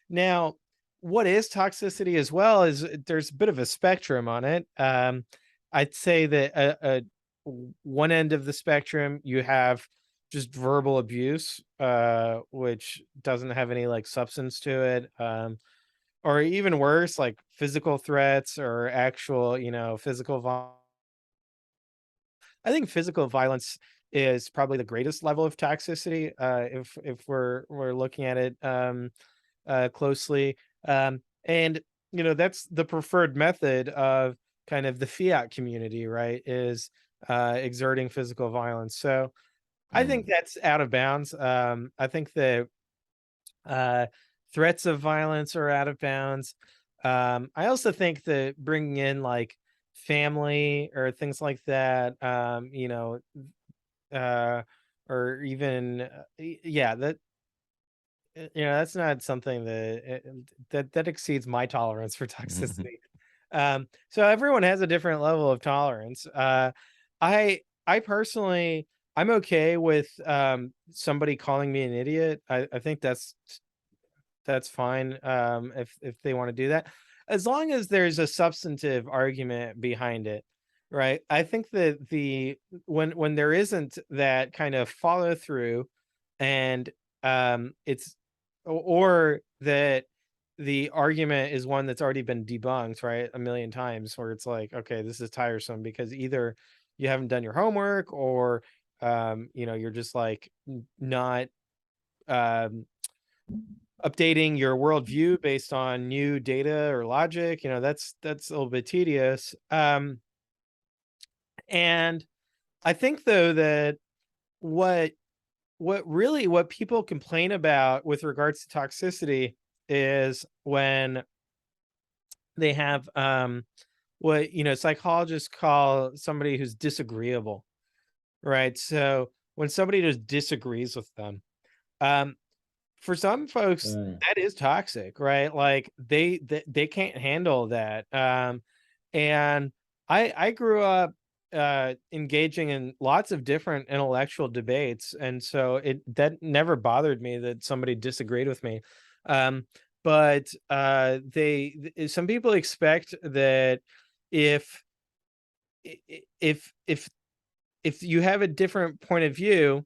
Now, what is toxicity as well is there's a bit of a spectrum on it. I'd say that one end of the spectrum, you have just verbal abuse, which doesn't have any like substance to it, or even worse, like physical threats or actual, physical violence. I think physical violence is probably the greatest level of toxicity, if we're looking at it closely. And that's the preferred method of kind of the fiat community, right? Is exerting physical violence. So I think Mm. that's out of bounds. I think that uh, threats of violence are out of bounds. I also think that bringing in like family or things like that, uh, or even, yeah, that's not something that exceeds my tolerance for toxicity. So everyone has a different level of tolerance. I personally, I'm okay with somebody calling me an idiot. I think that's fine, if they want to do that, as long as there's a substantive argument behind it, right? I think that when there isn't that kind of follow through, and it's or that the argument is one that's already been debunked, right, a million times, where it's like, okay, this is tiresome because either you haven't done your homework, or you're just like not um updating your worldview based on new data or logic. That's a little bit tedious. And I think though that what what people complain about with regards to toxicity is when they have what psychologists call somebody who's disagreeable, right? So when somebody just disagrees with them, um for some folks, Mm. that is toxic, right? Like they can't handle that. And I grew up engaging in lots of different intellectual debates, and so it that never bothered me that somebody disagreed with me. Um, but some people expect that if if if you have a different point of view,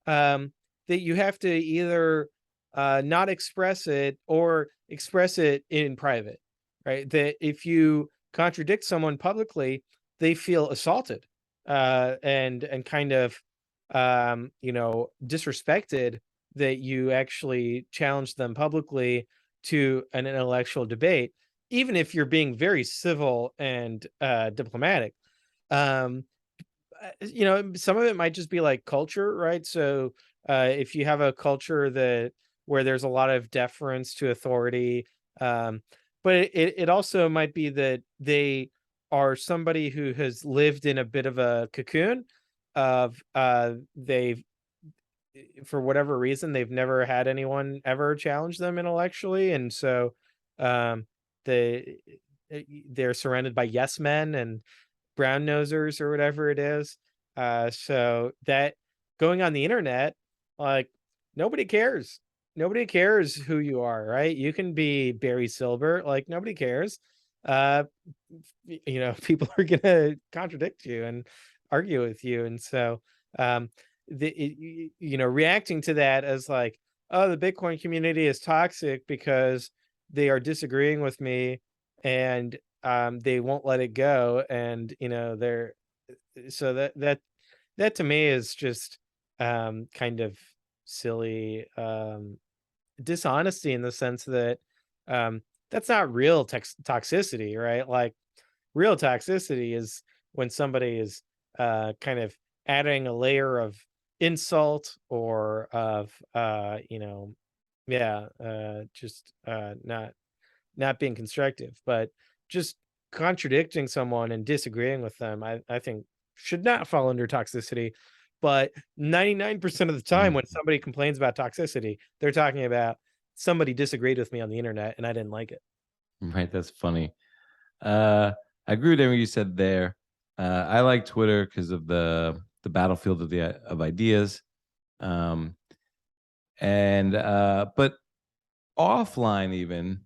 um, that you have to either not express it or express it in private, right? That if you contradict someone publicly, they feel assaulted, and kind of disrespected, that you actually challenge them publicly to an intellectual debate, even if you're being very civil and diplomatic. Um, some of it might just be like culture, right? So if you have a culture that where there's a lot of deference to authority, um, but it also might be that they are somebody who has lived in a bit of a cocoon of they've for whatever reason they've never had anyone ever challenge them intellectually, and so um, they they're surrounded by yes men and brown nosers or whatever it is. So that going on the internet, like, nobody cares. nobody cares who you are, right? You can be Barry Silver, like nobody cares. Uh, people are gonna contradict you and argue with you, and so reacting to that as like, oh, the Bitcoin community is toxic because they are disagreeing with me, and they won't let it go, and they're so that to me is just kind of silly dishonesty in the sense that um that's not real toxicity, right? Like real toxicity is when somebody is kind of adding a layer of insult or of just not being constructive, but just contradicting someone and disagreeing with them, I think should not fall under toxicity. But 99% of the time when somebody complains about toxicity, they're talking about somebody disagreed with me on the internet and I didn't like it. Right, that's funny. I agree with everything you said there. I like Twitter because of the battlefield of ideas. And but offline even,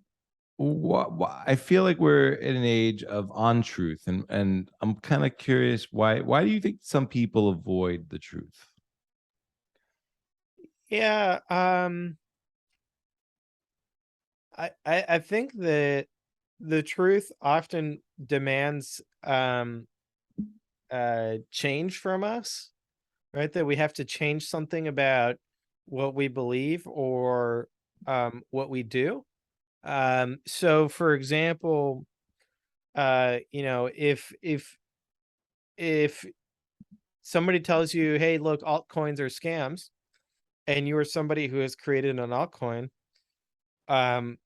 I feel like we're in an age of untruth, and I'm kind of curious why do you think some people avoid the truth? Yeah, I think that the truth often demands change from us, right? That we have to change something about what we believe or what we do. So for example, if somebody tells you, hey, look, altcoins are scams, and you are somebody who has created an altcoin, um,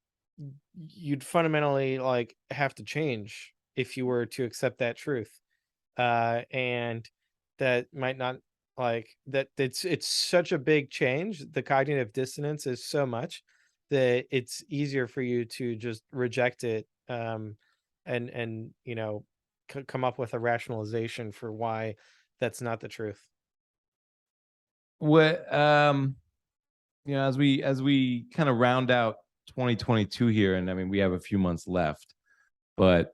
you'd fundamentally like have to change if you were to accept that truth. And that might not like that it's such a big change. The cognitive dissonance is so much that it's easier for you to just reject it and come up with a rationalization for why that's not the truth. What as we kind of round out 2022 here, and I mean we have a few months left, but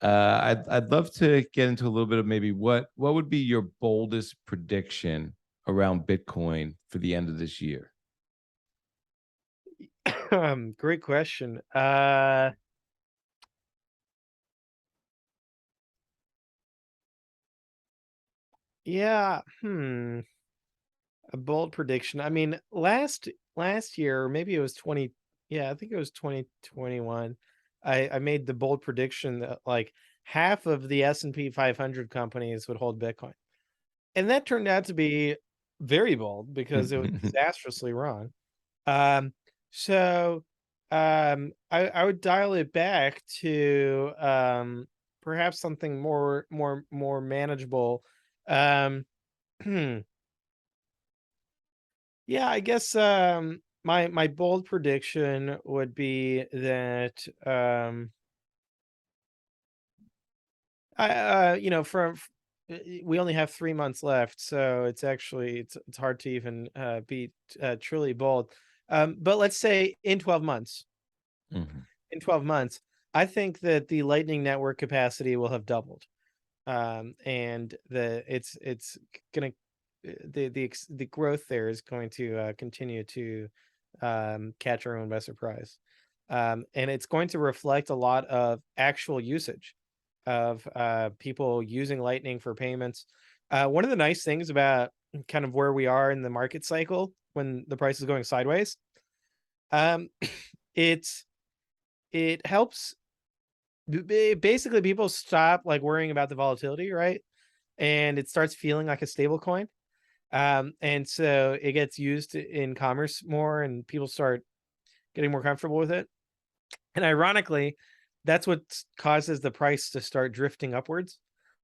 I'd love to get into a little bit of maybe what would be your boldest prediction around Bitcoin for the end of this year? Great question. Yeah, a bold prediction. I mean, last year, or maybe it was 20, yeah, I think it was 2021. I made the bold prediction that like half of the S&P 500 companies would hold Bitcoin. And that turned out to be very bold because it was disastrously wrong. Um, so I would dial it back to perhaps something more manageable. Um Yeah, I guess my bold prediction would be that I we only have 3 months left, so it's hard to even be truly bold. But let's say in 12 months, Mhm. in 12 months, I think that the Lightning Network capacity will have doubled. And it's gonna the growth there is going to continue to catch our own by surprise, and it's going to reflect a lot of actual usage of people using Lightning for payments. One of the nice things about kind of where we are in the market cycle when the price is going sideways, um, it's it helps. Basically, people stop like worrying about the volatility, right? And it starts feeling like a stable coin. And so it gets used in commerce more and people start getting more comfortable with it. And ironically, that's what causes the price to start drifting upwards.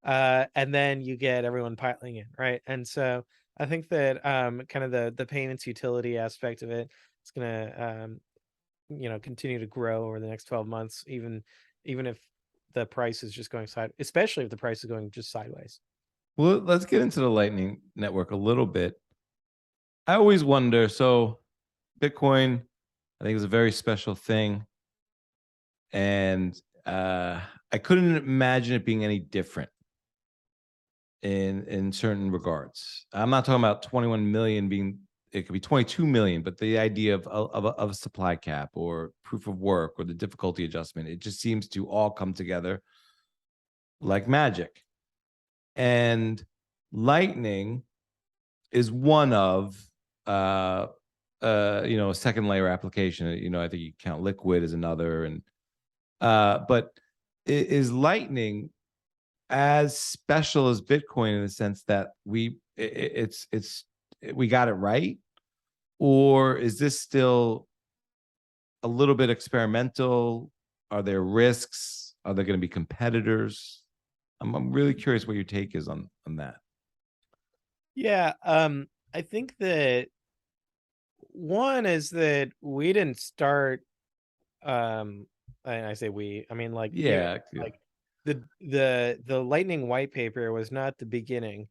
And then you get everyone piling in, right? And so I think that kind of the payments utility aspect of it is gonna continue to grow over the next 12 months, even if the price is just going side, especially if the price is going just sideways. Well, let's get into the Lightning Network a little bit. I always wonder, so Bitcoin, I think, is a very special thing, and I couldn't imagine it being any different in certain regards. I'm not talking about 21 million being, it could be 22 million, but the idea of a supply cap or proof of work or the difficulty adjustment, it just seems to all come together like magic. And Lightning is one of a second layer application. I think you count Liquid as another, and but is Lightning as special as Bitcoin in the sense that we got it right, or is this still a little bit experimental? Are there risks? Are there going to be competitors? I'm really curious what your take is on that. Yeah, I think that one is that we didn't start, and I say we, I mean, like, Yeah. like the Lightning white paper was not the beginning.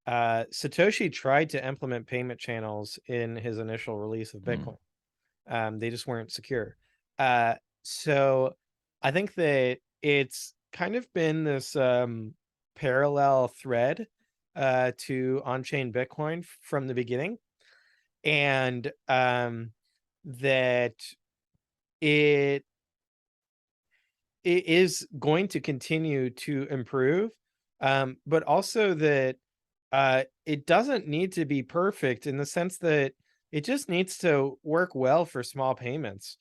Satoshi tried to implement payment channels in his initial release of Bitcoin. They just weren't secure. So I think that it's kind of been this parallel thread to on-chain Bitcoin from the beginning, and that it is going to continue to improve, but also that it doesn't need to be perfect in the sense that it just needs to work well for small payments.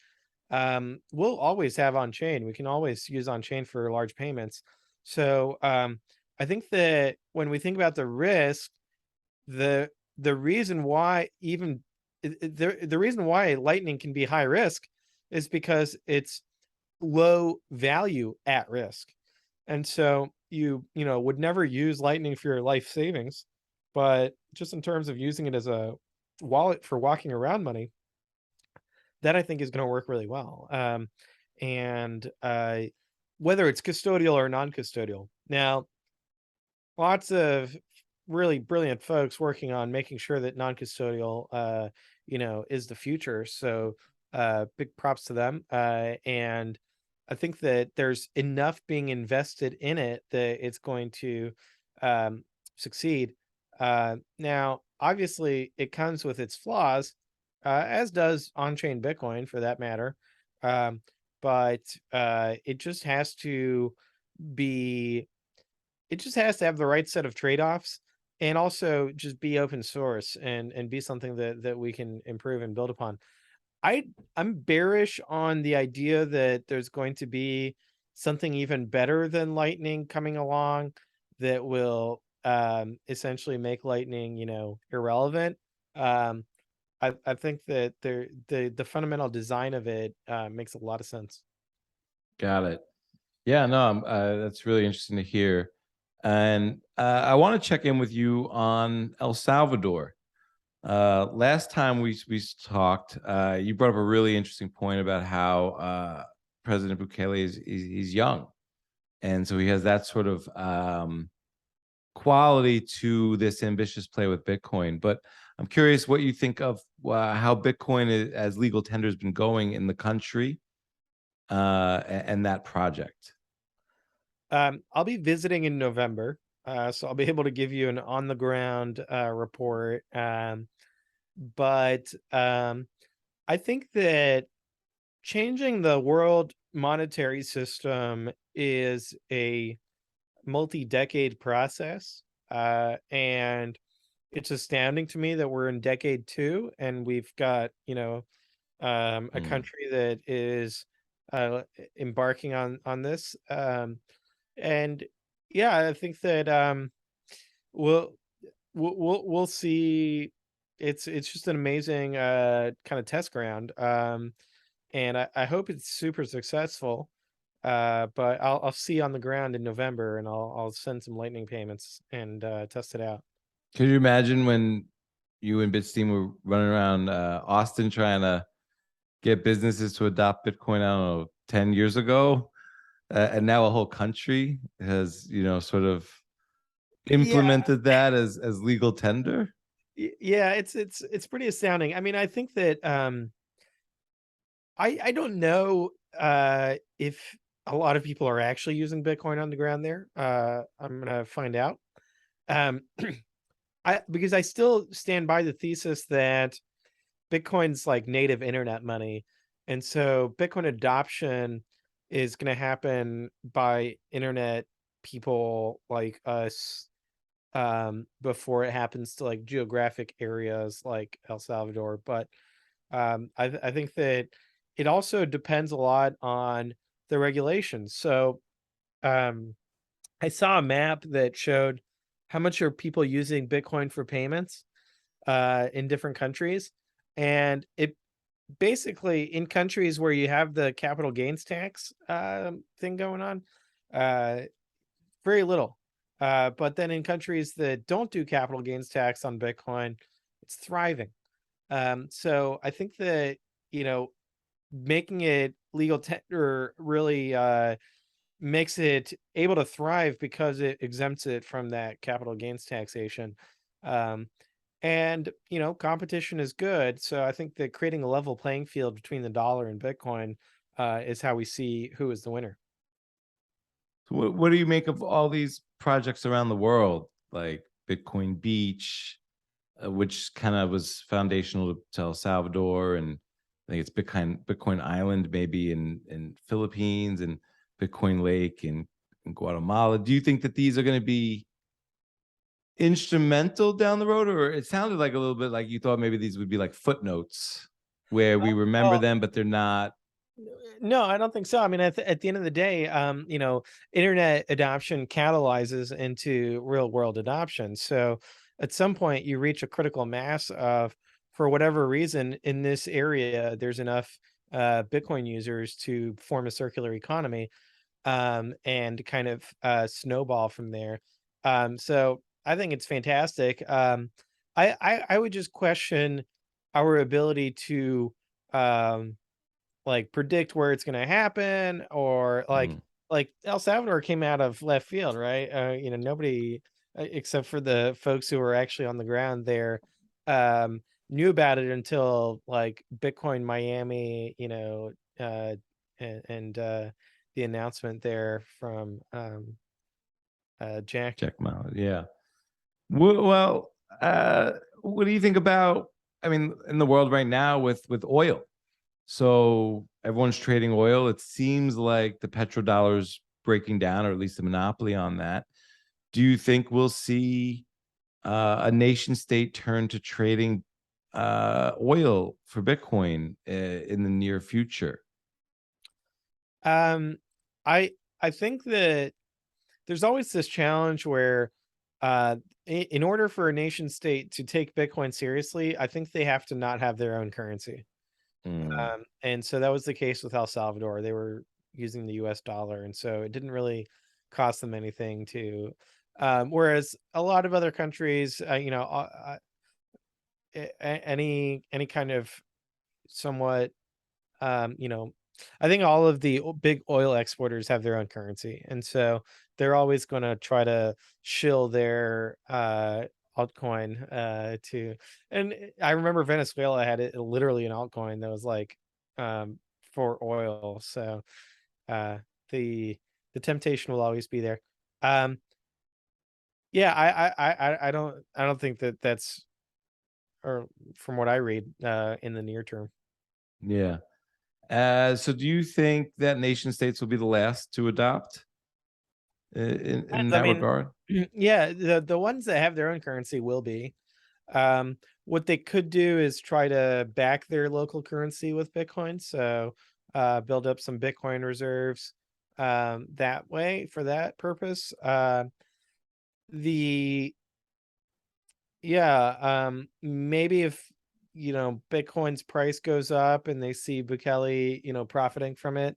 We'll always have on chain. We can always use on chain for large payments. So I think that when we think about the risk, the reason why the reason why Lightning can be high risk is because it's low value at risk. And so you would never use Lightning for your life savings, but just in terms of using it as a wallet for walking around money, that I think is going to work really well. And whether it's custodial or non-custodial. Now, lots of really brilliant folks working on making sure that non-custodial, is the future. So big props to them. And I think that there's enough being invested in it that it's going to succeed. Now, obviously, it comes with its flaws, as does on-chain Bitcoin for that matter. But it just has to be, it just has to have the right set of trade-offs, and also just be open source and be something that we can improve and build upon. I'm bearish on the idea that there's going to be something even better than Lightning coming along that will essentially make Lightning, irrelevant. I think that the fundamental design of it makes a lot of sense. Got it. Yeah, no, that's really interesting to hear. And I want to check in with you on El Salvador. Last time we talked, you brought up a really interesting point about how President Bukele he's young, and so he has that sort of quality to this ambitious play with Bitcoin. But I'm curious what you think of how Bitcoin as legal tender has been going in the country, and that project. I'll be visiting in November, so I'll be able to give you an on the ground report. But I think that changing the world monetary system is a multi-decade process, and it's astounding to me that we're in decade 2 and we've got a country that is embarking on this. And yeah, I think that we'll see. It's just an amazing kind of test ground, and I hope it's super successful. But I'll see on the ground in November, and I'll send some Lightning payments and test it out. Could you imagine when you and Bitstein were running around Austin trying to get businesses to adopt Bitcoin, I don't know, 10 years ago? And now a whole country has, sort of implemented that as legal tender? Yeah, it's pretty astounding. I mean, I think that I don't know if a lot of people are actually using Bitcoin on the ground there. I'm gonna find out. Um, I because I still stand by the thesis that Bitcoin's like native internet money, and so Bitcoin adoption is going to happen by internet people like us before it happens to like geographic areas like El Salvador. But I think that it also depends a lot on the regulations. So um, I saw a map that showed how much are people using Bitcoin for payments in different countries, and it basically in countries where you have the capital gains tax thing going on, uh, very little. But then in countries that don't do capital gains tax on Bitcoin, it's thriving. So I think that you know making it legal tender really makes it able to thrive because it exempts it from that capital gains taxation. Um, and competition is good. So I think that creating a level playing field between the dollar and Bitcoin is how we see who is the winner. So what do you make of all these projects around the world, like Bitcoin Beach, which kind of was foundational to El Salvador, and I think it's Bitcoin Island, maybe in Philippines, and Bitcoin Lake in Guatemala. Do you think that these are going to be instrumental down the road, or it sounded like a little bit like you thought maybe these would be like footnotes where we remember Well, them, but they're not? no, I don't think so. I mean, at the end of the day, internet adoption catalyzes into real world adoption. So at some point, you reach a critical mass of, for whatever reason, in this area, there's enough Bitcoin users to form a circular economy, and kind of snowball from there. So I think it's fantastic. I would just question our ability to um, like predict where it's going to happen, or Mm. like El Salvador came out of left field, right? Nobody except for the folks who were actually on the ground there um, knew about it until like Bitcoin Miami, uh, and the announcement there from Jack. Check them out. Yeah. Well, what do you think about? I mean, in the world right now with oil, so everyone's trading oil. It seems like the petrodollar's breaking down, or at least the monopoly on that. Do you think we'll see a nation state turn to trading oil for Bitcoin in the near future? Um, I I think that there's always this challenge where in order for a nation state to take Bitcoin seriously, I think they have to not have their own currency. Mm. And so that was the case with El Salvador. They were using the US dollar, and so it didn't really cost them anything to whereas a lot of other countries, any kind of somewhat um, you know, I think all of the big oil exporters have their own currency, and so they're always going to try to shill their altcoin to. And I remember Venezuela had it literally an altcoin that was like um, for oil. So uh, the the temptation will always be there. Um, yeah, I don't think that that's, or from what I read, in the near term. Yeah. So do you think that nation states will be the last to adopt in I that mean, regard? yeah, the ones that have their own currency will be. What they could do is try to back their local currency with Bitcoin. So build up some Bitcoin reserves that way for that purpose. The Yeah, maybe if Bitcoin's price goes up and they see Bukele, profiting from it,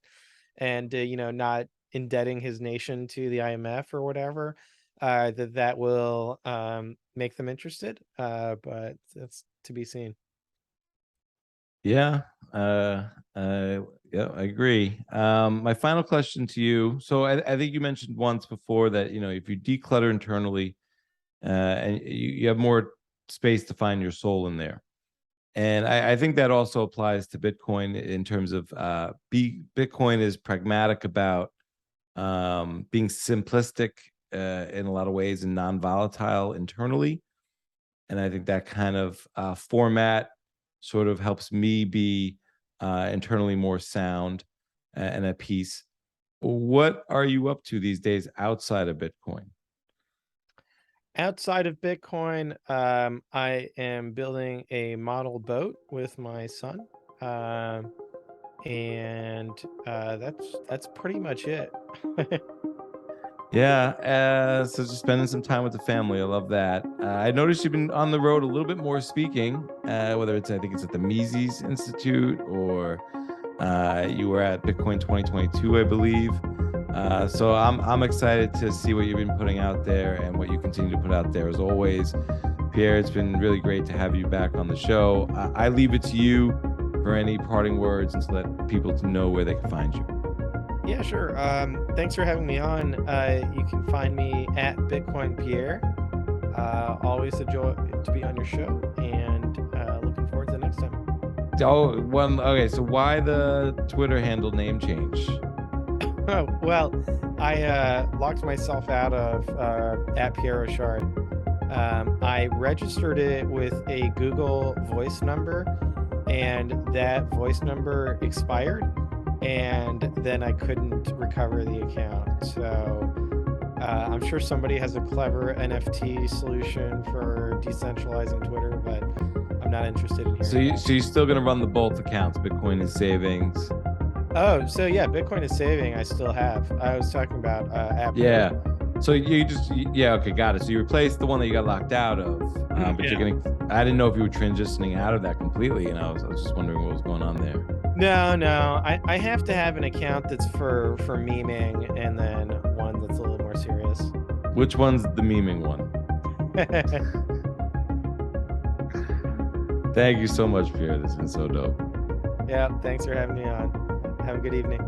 and not indebting his nation to the IMF or whatever, that will make them interested. But that's to be seen. Yeah. Yeah, I agree. My final question to you. So I think you mentioned once before that, if you declutter internally, and you have more space to find your soul in there. And I think that also applies to Bitcoin in terms of Bitcoin is pragmatic about being simplistic in a lot of ways and non-volatile internally. And I think that kind of format sort of helps me be internally more sound and at peace. What are you up to these days outside of Bitcoin? Outside of Bitcoin, I am building a model boat with my son, and that's pretty much it. Yeah, so just spending some time with the family. I love that. I noticed you've been on the road a little bit more speaking, whether it's, I think it's at the Mises Institute or you were at Bitcoin 2022, I believe. So I'm excited to see what you've been putting out there and what you continue to put out there. As always, Pierre, it's been really great to have you back on the show. I leave it to you for any parting words and to let people to know where they can find you. Yeah, sure. Thanks for having me on. You can find me at Bitcoin Pierre. Always a joy to be on your show, and looking forward to the next time. Okay, so why the Twitter handle name change? Oh, well, I locked myself out of at Pierre Rochard. I registered it with a Google voice number, and that voice number expired, and then I couldn't recover the account. So I'm sure somebody has a clever NFT solution for decentralizing Twitter, but I'm not interested in hearing So you're still going to run both accounts, Bitcoin and Savings? Oh, so yeah, Bitcoin is Saving. I still have. I was talking about app. Yeah. So okay, got it. So you replaced the one that you got locked out of, but Yeah. I didn't know if you were transitioning out of that completely, and I was just wondering what was going on there. No. I have to have an account that's for memeing, and then one that's a little more serious. Which one's the memeing one? Thank you so much, Pierre. This has been so dope. Yeah, thanks for having me on. Have a good evening.